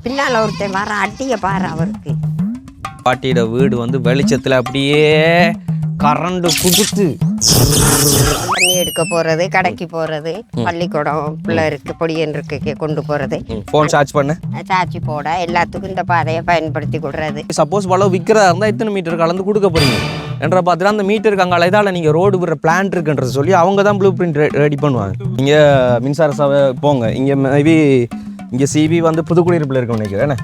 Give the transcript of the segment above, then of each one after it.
பின்னால் ஒருத்தன் வர அட்டியை பாரு அவருக்கு. பாட்டியோட வீடு வந்து வெளிச்சத்தில் அப்படியே கரண்டு குடுத்து தண்ணி எடுக்க போகிறது, கடைக்கு போகிறது, பள்ளிக்கூடம் பிள்ளைருக்கு பொடியன்ருக்கு கொண்டு போகிறது, ஃபோன் சார்ஜ் பண்ண சாச்சி போட எல்லாத்துக்கும் இந்த பாதையை பயன்படுத்தி கொடுறது. சப்போஸ் வளவு விற்கிறதா இருந்தால் இத்தனை மீட்டர் கலந்து கொடுக்க போகிறீங்க என்ற பார்த்துட்டு அந்த மீட்டருக்கு அங்கே இதால் நீங்கள் ரோடு விடுற பிளான் இருக்குன்றது சொல்லி அவங்க தான் ப்ளூ பிரிண்ட் ரெடி பண்ணுவாங்க. இங்கே மின்சார சபை போங்க, இங்கே மேபி இங்கே சிபி வந்து புதுக்குடியிருப்பில் இருக்குன்னு நினைக்கிறேன்.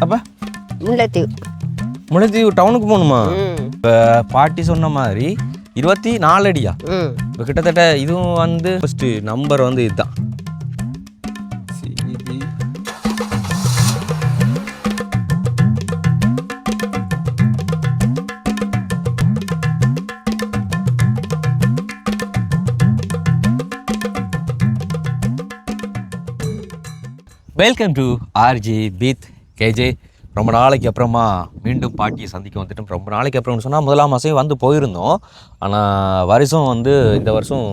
அப்போ முல்லைத்தீவு டவுனுக்கு போகணுமா? இப்போ பாட்டி சொன்ன மாதிரி 24 அடியா? இப்போ கிட்டத்தட்ட இதுவும் வந்து ஃபஸ்ட்டு நம்பர் வந்து இதுதான். Welcome to RG with KJ. ரொம்ப நாளைக்கு அப்புறமா மீண்டும் பாட்டியை சந்திக்க வந்துட்டோம். ரொம்ப நாளைக்கு அப்புறம்னு சொன்னால் 1ஆம் மாதம் வந்து போயிருந்தோம். ஆனால் வருஷம் வந்து இந்த வருஷம்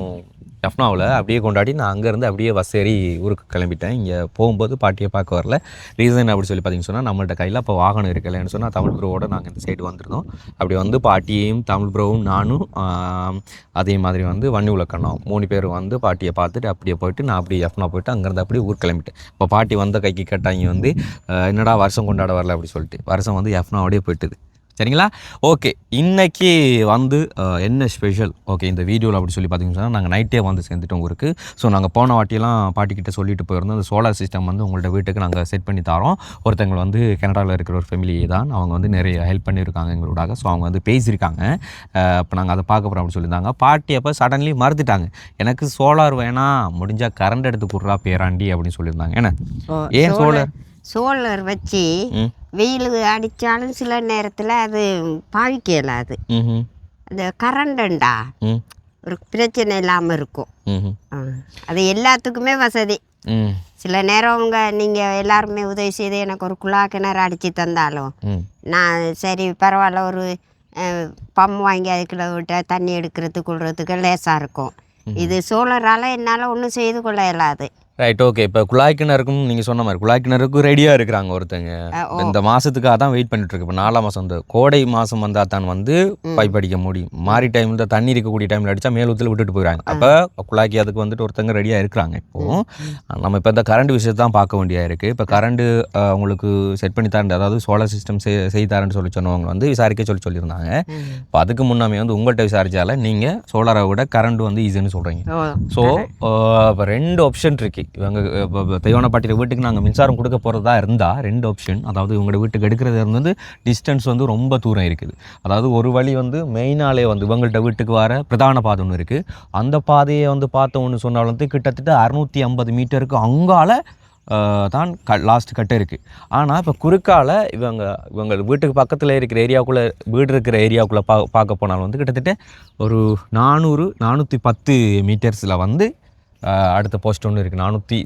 ஜஃப்னாவில் அப்படியே கொண்டாடி நான் அங்கேருந்து அப்படியே பஸ் ஏறி ஊருக்கு கிளம்பிட்டேன். இங்கே போகும்போது பாட்டியை பார்க்க வரல. ரீசன் அப்படி சொல்லி பார்த்தீங்கன்னு சொன்னால் நம்மள்ட்ட கையில் அப்போ வாகனம் இருக்கலைன்னு சொன்னால் தமிழ் ப்ரோவோட நாங்கள் இந்த சைடு வந்திருந்தோம். அப்படி வந்து பாட்டியையும் தமிழ் ப்ரோவும் நானும் அதே மாதிரி வந்து வன்னி உலக்கண்ணம் 3 பேர் வந்து பாட்டியை பார்த்துட்டு அப்படியே போயிட்டு நான் அப்படியே ஜஃப்னா போயிட்டு அங்கேருந்து அப்படியே ஊர் கிளம்பிட்டேன். இப்போ பாட்டி வந்த கைக்கு கேட்டாங்க வந்து என்னடா வருஷம் கொண்டாட வரல அப்படி சொல்லிட்டு. வருஷம் வந்து ஜஃப்னாவோடய போயிட்டுது. சரிங்களா? ஓகே, இன்றைக்கி வந்து என்ன ஸ்பெஷல் ஓகே இந்த வீடியோவில் அப்படி சொல்லி பார்த்தீங்கன்னா நாங்கள் நைட்டே வந்து சேர்ந்துட்டோம் ஊருக்கு. ஸோ நாங்கள் போன வாட்டியெல்லாம் பாட்டிக்கிட்ட சொல்லிட்டு போயிருந்தோம். அந்த சோலார் சிஸ்டம் வந்து உங்கள்ட்ட வீட்டுக்கு நாங்கள் செட் பண்ணி தரோம். ஒருத்தவங்க வந்து கனடாவில் இருக்கிற ஒரு ஃபேமிலி தான், அவங்க வந்து நிறைய ஹெல்ப் பண்ணியிருக்காங்க எங்களோட. ஸோ அவங்க வந்து பேசியிருக்காங்க. இப்போ நாங்கள் அதை பார்க்க போகிறோம் அப்படி சொல்லியிருந்தாங்க. பாட்டி அப்போ சடன்லி மறுத்துட்டாங்க, எனக்கு சோலார் வேணாம், முடிஞ்சால் கரண்ட் எடுத்து கொடுறா பேராண்டி அப்படின்னு சொல்லியிருந்தாங்க. ஏன்னா ஏன் சோலார் வச்சு வெயில் அடித்தாலும் சில நேரத்தில் அது பாவிக்கலாது. அந்த கரண்டண்டா ஒரு பிரச்சனை இல்லாமல் இருக்கும். அது எல்லாத்துக்குமே வசதி. சில நேரம் நீங்கள் எல்லாருமே உதவி செய்து எனக்கு ஒரு குழா கிணறு அடித்து தந்தாலும் நான் சரி பரவாயில்ல ஒரு பம்ப் வாங்கி அதுக்குள்ள விட்ட தண்ணி எடுக்கிறதுக்கு கொள்றதுக்கு லேசாக இருக்கும். இது சோலரால் என்னால் ஒன்றும் செய்து கொள்ள இயலாது. Right, okay. இப்போ குழாய் கிணறுக்கும் நீங்கள் சொன்ன மாதிரி குழாய் கிணறுக்கும் ரெடியாக இருக்கிறாங்க ஒருத்தங்க. இந்த மாதத்துக்காக தான் வெயிட் பண்ணிட்டுருக்கு. இப்போ 4ஆம் மாதம் இந்த கோடை மாதம் வந்தால் தான் வந்து பைப் அடிக்க முடியும். மாறி டைமில் தான் தண்ணி இருக்கக்கூடிய டைமில் அடித்தா மேலூத்தில் விட்டுட்டு போயிடுறாங்க. அப்போ குழாய்க்கு அதுக்கு வந்துட்டு ஒருத்தங்க ரெடியாக இருக்கிறாங்க. இப்போது நம்ம இப்போ இந்த கரண்ட் விஷயத்தை தான் பார்க்க வேண்டியதாக இருக்குது. இப்போ கரண்ட்டு உங்களுக்கு செட் பண்ணி தரேன், அதாவது சோலார் சிஸ்டம் செய்து தரேன்னு சொல்லி சொன்னவங்க வந்து விசாரிக்க சொல்லியிருந்தாங்க. இப்போ அதுக்கு முன்னாமே வந்து உங்கள்கிட்ட விசாரித்தால நீங்கள் சோலாரை விட கரண்ட் வந்து ஈஸின்னு சொல்கிறீங்க. ஸோ இப்போ 2 ஆப்ஷன் இருக்குது. இவங்க தெய்வான பாட்டியோட வீட்டுக்கு நாங்கள் மின்சாரம் கொடுக்க போகிறதா இருந்தால் 2 ஆப்ஷன். அதாவது இவங்களோட வீட்டுக்கு எடுக்கிறது வந்து டிஸ்டன்ஸ் வந்து ரொம்ப தூரம் இருக்குது. அதாவது ஒரு வழி வந்து மெயினாலே வந்து இவங்கள்ட்ட வீட்டுக்கு வர பிரதான பாதை ஒன்று இருக்குது. அந்த பாதையை வந்து பார்த்தோன்னு சொன்னால் வந்து கிட்டத்தட்ட 650 மீட்டருக்கு அங்கால தான் லாஸ்ட் கட்டை இருக்குது. ஆனால் இப்போ குறுக்கால இவங்க வீட்டுக்கு பக்கத்தில் இருக்கிற ஏரியாவுக்குள்ளே வீடு இருக்கிற ஏரியாவுக்குள்ளே பார்க்க போனாலும் வந்து கிட்டத்தட்ட ஒரு 410 மீட்டர்ஸில் வந்து அடுத்த போஸ்ட் ஒன்று இருக்குது.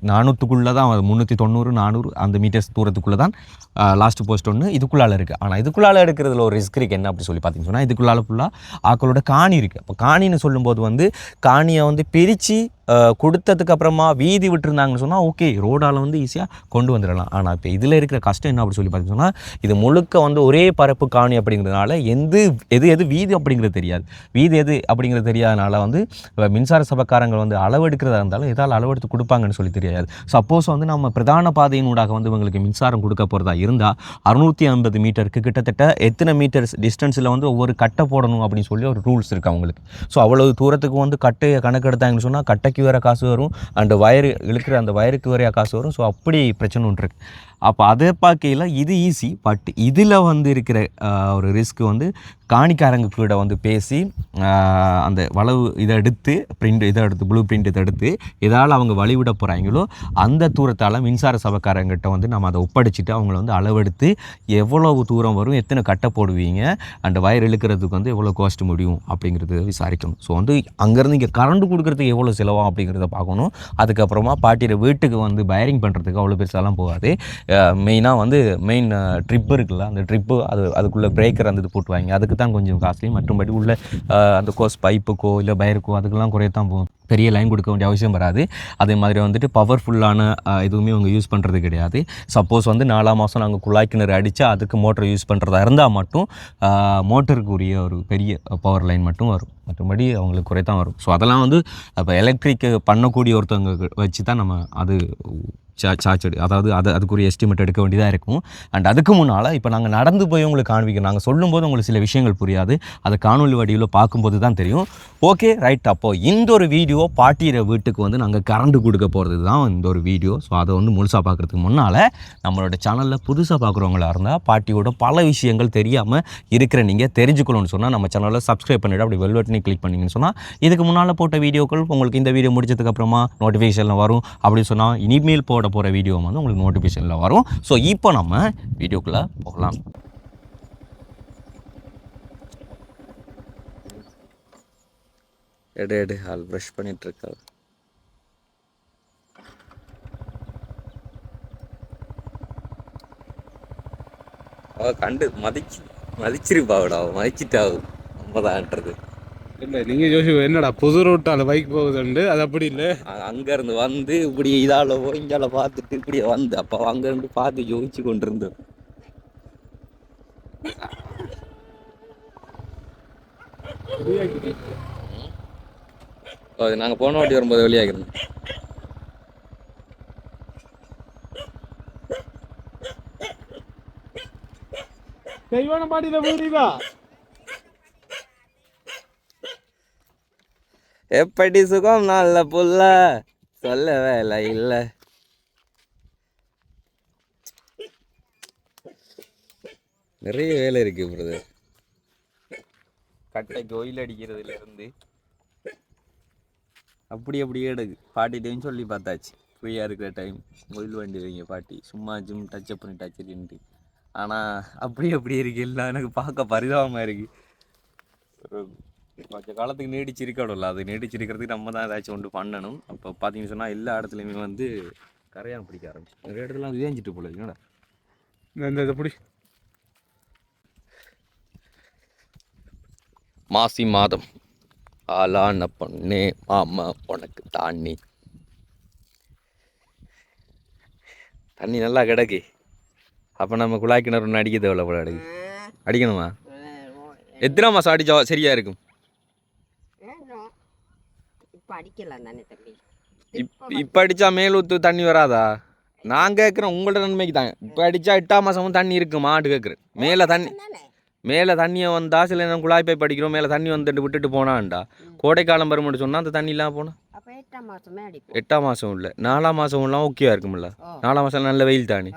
400க்குள்ளே தான் 390 400 அந்த மீட்டர்ஸ் தூரத்துக்குள்ளே தான் லாஸ்ட் போஸ்ட் ஒன்று இதுக்குள்ளால் இருக்குது. ஆனால் இதுக்குள்ளால் எடுக்கிறதுல ஒரு ரிஸ்க் இருக்குது. என்ன அப்படி சொல்லி பார்த்தீங்கன்னு சொன்னால் இதுக்குள்ளால் ஃபுல்லாக ஆக்களோட காணி இருக்குது. அப்போ காணின்னு சொல்லும்போது வந்து காணியை வந்து பிரித்து கொடுத்ததுக்கு அப்புறமா வீதி விட்டுருந்தாங்கன்னு சொன்னால் ஓகே, ரோடால் வந்து ஈஸியாக கொண்டு வந்துடலாம். ஆனால் இப்போ இதில் இருக்கிற கஷ்டம் என்ன அப்படி சொல்லி பார்த்தீங்கன்னா இது முழுக்க வந்து ஒரே பரப்பு காணி அப்படிங்கிறதுனால எது வீதி அப்படிங்கிறது தெரியாது. வீதி எது அப்படிங்கிறது தெரியாதனால வந்து மின்சார சபைக்காரங்கள் வந்து அளவெடுக்கிறதா இருந்தாலும் எதால் அளவெடுத்து கொடுப்பாங்கன்னு சொல்லி தெரியாது. சப்போஸ் வந்து நம்ம பிரதான பாதையினூடாக வந்து இவங்களுக்கு மின்சாரம் கொடுக்க போகிறதா இருந்தால் 650 மீட்டருக்கு கிட்டத்தட்ட எத்தனை மீட்டர்ஸ் டிஸ்டன்ஸில் வந்து ஒவ்வொரு கட்டை போடணும் அப்படின்னு சொல்லி ஒரு ரூல்ஸ் இருக்குது அவங்களுக்கு. ஸோ அவ்வளவு தூரத்துக்கு வந்து கட்டையை கணக்கெடுத்தாங்கன்னு சொன்னால் கட்டைக்கு வேறு காசு வரும், அந்த வயரு இழுக்கிற அந்த வயருக்கு வேறையா காசு வரும். ஸோ அப்படி பிரச்சனை ஒன்று இருக்குது. அப்போ அதை பார்க்கையில் இது ஈஸி. பட் இதில் வந்து இருக்கிற ஒரு ரிஸ்க் வந்து காணிக்காரங்க கூட வந்து பேசி அந்த வளவு இதை எடுத்து ப்ளூ பிரிண்ட் இதை எடுத்து எதால் அவங்க வழிவிட போகிறாங்களோ அந்த தூரத்தால் மின்சார சபைக்காரங்கிட்ட வந்து நம்ம அதை ஒப்படைச்சிட்டு அவங்கள வந்து அளவெடுத்து எவ்வளவு தூரம் வரும், எத்தனை கட்டை போடுவீங்க, அந்த வயர் இழுக்கிறதுக்கு வந்து எவ்வளோ காஸ்ட் முடியும் அப்படிங்கிறது விசாரிக்கணும். ஸோ வந்து அங்கேருந்து இங்கே கரண்ட் கொடுக்குறதுக்கு எவ்வளோ செலவாகும் அப்படிங்கிறத பார்க்கணும். அதுக்கப்புறமா பாட்டியோட வீட்டுக்கு வந்து வயரிங் பண்ணுறதுக்கு அவ்வளோ பெருசாலாம் போகாது. மெயினாக வந்து மெயின் ட்ரிப்பு இருக்குல்ல, அந்த ட்ரிப்பு அதுக்குள்ளே பிரேக்கர் அந்த இது போட்டுவாங்க, அதுக்கு தான் கொஞ்சம் காஸ்ட்லி. மற்றபடி உள்ள அந்த கோஸ் பைப்புக்கோ இல்லை பைருக்கோ அதுக்கெல்லாம் குறையத்தான் போகும், பெரிய லைன் கொடுக்க வேண்டிய அவசியம் வராது. அதே மாதிரி வந்துட்டு பவர்ஃபுல்லான எதுவுமே அவங்க யூஸ் பண்ணுறது கிடையாது. சப்போஸ் வந்து 4ஆம் மாதம் நாங்கள் குழாய் கிணறு அடித்தா அதுக்கு மோட்டர் யூஸ் பண்ணுறதா இருந்தால் மட்டும் மோட்டருக்குரிய ஒரு பெரிய பவர் லைன் மட்டும் வரும், மற்றபடி அவங்களுக்கு குறை தான் வரும். ஸோ அதெல்லாம் வந்து இப்போ எலக்ட்ரிக் பண்ணக்கூடிய ஒருத்தவங்க வச்சு தான் நம்ம அது சார்ஜ் அதாவது அதுக்குரிய எஸ்டிமேட் எடுக்க வேண்டியதாக இருக்கும். அண்ட் அதுக்கு முன்னால் இப்போ நாங்கள் நடந்து போய் உங்களுக்கு காண்பிக்கிறோம், நாங்கள் சொல்லும்போது உங்களுக்கு சில விஷயங்கள் புரியாது, அதை காணொலி வடிவில் பார்க்கும்போது தான் தெரியும். Okay right. அப்போது இந்த ஒரு வீடியோ பாட்டியிற வீட்டுக்கு வந்து நாங்கள் கரண்ட் கொடுக்க போகிறது தான் இந்த ஒரு வீடியோ. ஸோ அதை வந்து முழுசாக பார்க்குறதுக்கு முன்னால் நம்மளோட சேனலில் புதுசாக பார்க்குறவங்களா இருந்தால் பாட்டியோட பல விஷயங்கள் தெரியாமல் இருக்கிற நீங்கள் தெரிஞ்சுக்கணும்னு சொன்னால் நம்ம சேனலில் சப்ஸ்கிரைப் பண்ணிவிட்டு அப்படி பெல் பட்டனை கிளிக் பண்ணிங்கன்னு சொன்னால் இதுக்கு முன்னால் போட்ட வீடியோக்கள் உங்களுக்கு இந்த வீடியோ முடிச்சதுக்கப்புறமா நோட்டிஃபிகேஷனில் வரும். அப்படி சொன்னால் இனிமேல் போகிற வீடியோ வந்து உங்களுக்கு நோட்டிஃபிகேஷனில் வரும். ஸோ இப்போ நம்ம வீடியோக்குள்ளே போகலாம். எடு ஆள் ப்ரஷ் பண்ணிட்டு இருக்கா. அவ கண்டு மதிச்சிருப்பாவிடா, மதிச்சிட்டாவு நம்மதான்றது இல்லை. நீங்கள் ஜோசி என்னடா புது ரூட்டால் பைக் போகுதுண்டு, அது அப்படி இல்லை. அங்கேருந்து வந்து இப்படி இதால் போய் இங்கால பார்த்துட்டு இப்படியே வந்து அப்போ அங்கேருந்து பார்த்து யோசிச்சு கொண்டு இருந்தோம். நாங்கள் போன வாட்டி வரும்போது வெளியாகிறோம். தெய்வான பாடியில் போகிறீங்களா? எப்படி சுகம் நல்ல புள்ள சொல்ல வேலை இல்லை. நிறைய வேலை இருக்கு பிரதர். கட்டைக்கு ஒயில் அடிக்கிறதுல இருந்து அப்படியே எடுக்கு. பாட்டிட்டையும் சொல்லி பார்த்தாச்சு, ஃப்ரீயாக இருக்கிற டைம் ஒயில் வண்டி வைங்க பாட்டி, சும்மா ஜிம் டச்சப் பண்ணி டச்சுட்டு. ஆனால் அப்படி இருக்கு எல்லாம். எனக்கு பார்க்க பரிதாபமாக இருக்குது. கொஞ்சம் காலத்துக்கு நீடிச்சிருக்கணும்ல, அது நீடிச்சிருக்கிறதுக்கு நம்ம தான் ஏதாச்சும் ஒன்று பண்ணணும். அப்போ பார்த்தீங்கன்னு சொன்னால் எல்லா இடத்துலையுமே வந்து கரையான் பிடிக்க ஆரம்பிச்சு, நிறைய இடத்துல விதைஞ்சிட்டு போல என்னடா இந்த பிடி. மாசி மாதம் ஆளான பொண்ணே மாமா உனக்கு தாண்டி தண்ணி நல்லா கிடக்கு. அப்போ நம்ம குழாய் கிணறு ஒன்று அடிக்க தேவையில்ல போல. அடிக்கணுமா? எத்தனை மாதம் அடிச்சா சரியா இருக்கும்? இப்போ அடித்தா மேலூத்து தண்ணி வராதா? நான் கேட்குறேன் உங்களோட நன்மைக்கு தான். இப்போ அடித்தா 8ஆம் மாதமும் தண்ணி இருக்குமான்னு கேட்குறேன். மேலே தண்ணியை வந்தா சில நேரம் குழாய் பைப் அடிக்கிறோம், மேலே தண்ணி வந்துட்டு விட்டுட்டு போனான்டா. கோடைக்காலம் வரும்னு சொன்னால் அந்த தண்ணி இல்லாமல் போனால் 8ஆம் மாதம் இல்லை 4ஆம் மாதம்லாம் ஓகேவா இருக்கும்ல. 4ஆம் மாதம் நல்ல வெயில் தானே.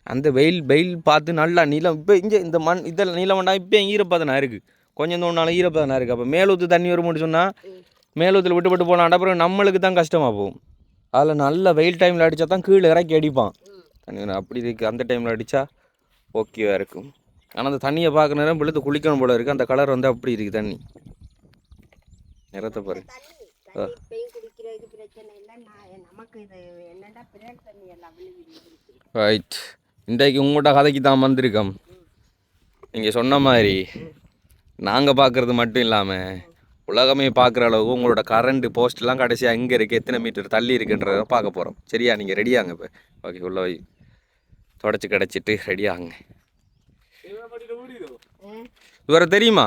அந்த வெயில் பார்த்து நல்லா நீளம். இப்போ இங்கே இந்த மண் இதில் நீளம் வேண்டாம். இப்போ ஈரப்பதனா இருக்குது, கொஞ்சம் தோணுனாலும் ஈரப்பதனா இருக்குது. அப்போ மேலூத்து தண்ணி வரும்னு சொன்னால் மேலூத்தில் விட்டு போனாண்டா அப்புறம் நம்மளுக்கு தான் கஷ்டமாக போகும். அதில் நல்ல வெயில் டைமில் அடித்தா தான் கீழே இறக்கி அடிப்பான் தண்ணி. அப்படி இருக்குது, அந்த டைமில் அடித்தா ஓகேவா இருக்கும். ஆனால் அந்த தண்ணியை பார்க்குற நேரம் விழுத்து குளிக்கணும் போல இருக்குது. அந்த கலர் வந்து அப்படி இருக்குது தண்ணி நிறத்தை பாரு. ரைட். இன்றைக்கு உங்கள்கிட்ட கதைக்கு தான் வந்திருக்கோம். நீங்கள் சொன்ன மாதிரி நாங்கள் பார்க்குறது மட்டும் இல்லாமல் உலகமே பார்க்குற அளவுக்கு உங்களோட கரண்ட் போஸ்ட்லாம் கடைசியாக எங்கே இருக்குது, எத்தனை மீட்டர் தள்ளி இருக்குன்றதை பார்க்க போகிறோம். சரியா? நீங்கள் ரெடியாங்க இப்போ. ஓகே, உள்ள போய் தொடச்சி கிடச்சிட்டு ரெடியாகுங்க. இவரை தெரியுமா?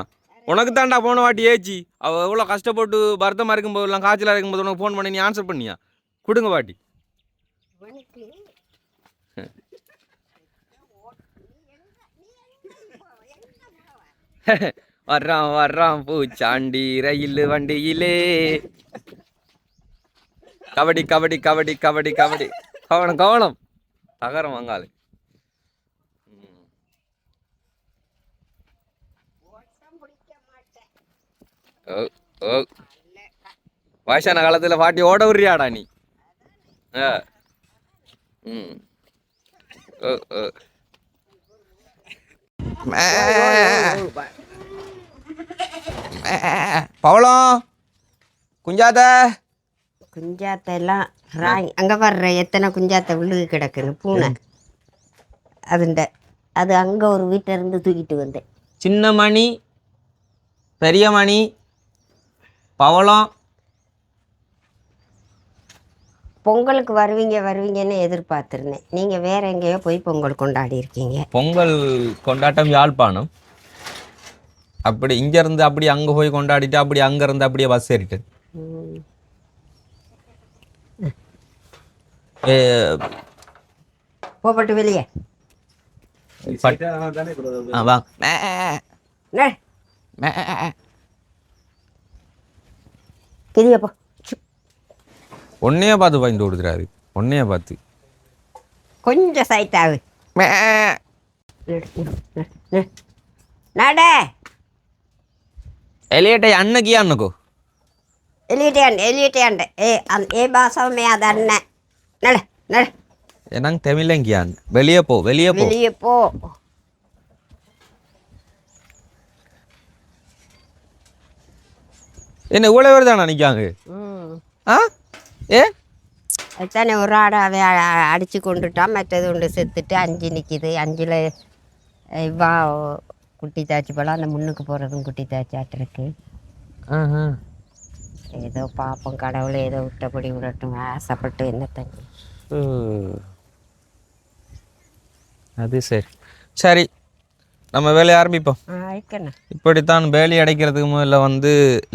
உனக்கு தான்டா போன வாட்டி ஏச்சி அவள் எவ்வளோ கஷ்டப்பட்டு வருத்தமாக இருக்கும்போதெல்லாம் காய்ச்சலாக இருக்கும்போது உனக்கு ஃபோன் பண்ணி நீ ஆன்சர் பண்ணியா? கொடுங்க பாட்டி. வர்றான் பூச்சாண்டி ரயில் வண்டியிலே. கபடி கபடி கபடி கபடி கபடி. கவனம் தகரம் வாங்காது. வயசான காலத்தில் பாட்டி ஓட விடுறியாடா நீ? பவளம் குஞ்சாத்தெல்லாம் அங்கே வர்ற எத்தனை குஞ்சாத்தை உள்ளுக்கு கிடக்குன்னு பூனை அது அங்கே ஒரு வீட்டில் இருந்து தூக்கிட்டு வந்தேன். சின்ன மணி, பெரிய மணி, பவளம். பொங்கலுக்கு வருவீங்கன்னு எதிர்பார்த்துருந்தேன். நீங்கள் வேற எங்கேயோ போய் பொங்கல் கொண்டாடி இருக்கீங்க. பொங்கல் கொண்டாட்டம் யாழ்ப்பாணம். அப்படி இங்கேருந்து அப்படி அங்கே போய் கொண்டாடிட்டு அப்படி அங்கேருந்து அப்படியே பஸ் ஏறிட்டு போப்பட்டு வெளியே கிரியப்பா ஒன்னையே பார்த்து பயந்து கொடுத்துறாரு. ஒன்னையே பார்த்து கொஞ்சம் சைட்டாகு நட එලියට යන්න කියන්නකෝ. එලියට යන්න. ඒ භාෂාව මෙයා දන්නේ නැහැ. නඩ. එහෙනම් තමිලෙන් කියන්න. வெளியே போ. வெளியே போ. என்ன இவ்வளோ பேர் தானே நிற்காங்க? ஆ ஏ அதுதானே ஒரு ஆடை அதை அடித்து கொண்டுட்டான், மற்றது ஒன்று செத்துட்டு 5 நிற்கிது. 5ல் இவ்வா குட்டி தாச்சி போல அந்த முன்னுக்கு போகிறதும் குட்டி தாச்சாட்டிருக்கு. ஏதோ பாப்போம், கடவுளை ஏதோ விட்டபடி விடட்டும், ஆசைப்பட்டு என்ன தண்ணி. அது சரி நம்ம வேலையை ஆரம்பிப்போம். இப்படித்தான் வேலி அடைக்கிறதுக்கு முதல்ல வந்து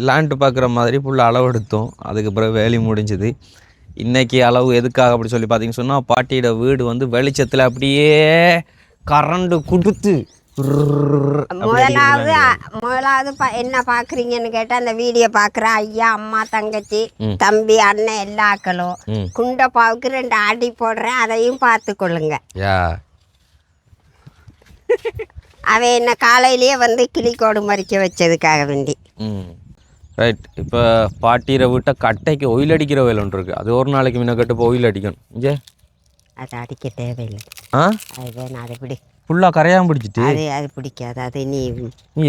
லேண்டு பார்க்குற மாதிரி ஃபுல்லாக அளவு எடுத்தோம். அதுக்கு பிறகு வேலி முடிஞ்சுது. இன்றைக்கி அளவு எதுக்காக அப்படி சொல்லி பார்த்தீங்கன்னு சொன்னால், பாட்டியோட வீடு வந்து வெளிச்சத்தில் அப்படியே கரண்டு கொடுத்து முதலாவது என்ன பார்க்குறீங்கன்னு கேட்டால், அந்த வீடியோ பார்க்குற ஐயா, அம்மா, தங்கச்சி, தம்பி, அண்ணன் எல்லா ஆக்களும் குண்டப்பாவுக்கு 2 அடி போடுறேன், அதையும் பார்த்து கொள்ளுங்க. அவன் என்ன காலையிலேயே வந்து கிளிக்கோடு மறிக்க வச்சதுக்காக வேண்டி. ரைட். இப்போ பாட்டிகிற வீட்டை கட்டைக்கு ஒயில் அடிக்கிற வேலை ஒன்று இருக்குது. அது ஒரு நாளைக்கு முன்ன கட்டு இப்போ ஒயில் அடிக்கணும். இங்கே அது அடிக்க தேவையில்லை. அது வேணாம், அதை பிடி. ஃபுல்லாக கரையாமல் பிடிச்சிட்டு அது பிடிக்காது. அது நீ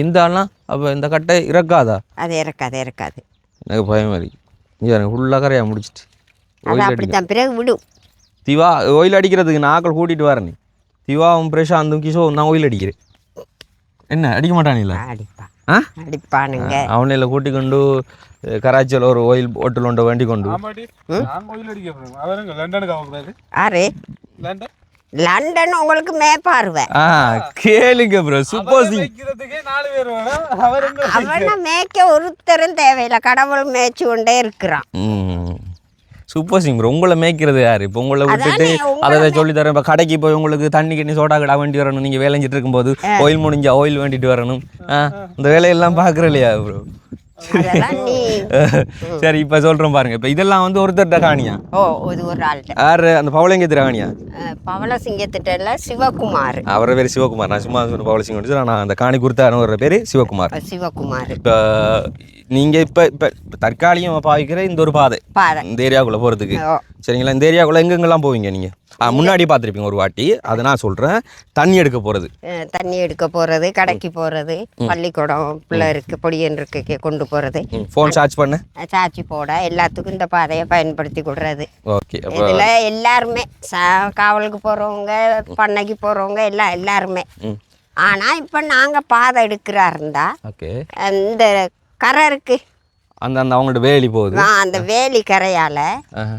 இந்த ஆள்லாம் அப்போ இந்த கட்டை இறக்காதா? அது இறக்காது. எனக்கு பயம் மாதிரி. இங்கே ஃபுல்லாக கரையாமல் முடிச்சிட்டு அது அப்படித்தான் பிறகு விடும். திவா ஒயில் அடிக்கிறதுக்கு நான் ஆக்கள் கூட்டிகிட்டு வரேன். திவாவும் பிரசாந்தும் கிஷோ நான் ஒயில் அடிக்கிறேன். என்ன அடிக்க மாட்டானில்ல? அடிப்பானுங்க. அவனையில கூட்டி கொண்டு கராச்சியில் ஒரு ஒயில் ஹோட்டல் ஒன்றை வேண்டி கொண்டு லண்டன் உங்களுக்கு மேப்பாருவே. கேளுங்க ப்ரோ. சூப்பர் அவனை மேய்க்க ஒருத்தரும் தேவையில்லை, கடவுள் மேய்ச்சி கொண்டே இருக்கிறான். Super Singh bro. உங்களை மேய்க்கிறது யாரு? இப்போ உங்களை விட்டுட்டு அதை சொல்லி தரேன். இப்போ கடைக்கு போய் உங்களுக்கு தண்ணி கண்ணி சோடா கடை வேண்டி வரணும். நீங்கள் வேலைஞ்சிட்டு இருக்கும்போது ஆயில் முடிஞ்சா ஆயில் வேண்டிட்டு வரணும். இந்த வேலையெல்லாம் பார்க்குற இல்லையா ப்ரோ? சரி, இப்போ சொல்கிறோம் பாருங்க. இப்போ இதெல்லாம் வந்து ஒருத்தர்கிட்ட காணியா? இது ஒரு ஆள்கிட்ட. யாரு? அந்த பவளசிங்கத்திட்ட காணியா? பவளசிங்கத்திட்ட சிவகுமார். அவரை பேர் சிவகுமார். நான் சும்மா பவளசிங்கம். நான் அந்த காணி கொடுத்தாரு பேர் சிவகுமார். இப்போ நீங்கள் இப்போ தற்காலிகம் பாவிக்கிற இந்த ஒரு பாதை இந்த ஏரியாவுக்குள்ளே போகிறதுக்கு, சரிங்களா? இந்த ஏரியாவுக்குள்ளே எங்கெங்கெல்லாம் போவீங்க நீங்கள்? முன்னாடி பார்த்துருப்பீங்க ஒரு வாட்டி. அதை நான் சொல்கிறேன். தண்ணி எடுக்க போகிறது, கடைக்கு போகிறது, பள்ளிக்கூடம் பிள்ளை இருக்கு, பொடியன் இருக்கு கொண்டு போகிறது, ஃபோன் சார்ஜ் போட எல்லாத்துக்கும் இந்த பாதையை பயன்படுத்தி கொடுறது. ஓகே. இதில் எல்லாருமே காவலுக்கு போகிறவங்க, பண்ணைக்கு போகிறவங்க எல்லாருமே. ஆனால் இப்போ நாங்கள் பாதை எடுக்கிறா இருந்தா இந்த கரை இருக்கு, அந்த அவங்களோட வேலி போகுது. அந்த வேலி கரையால்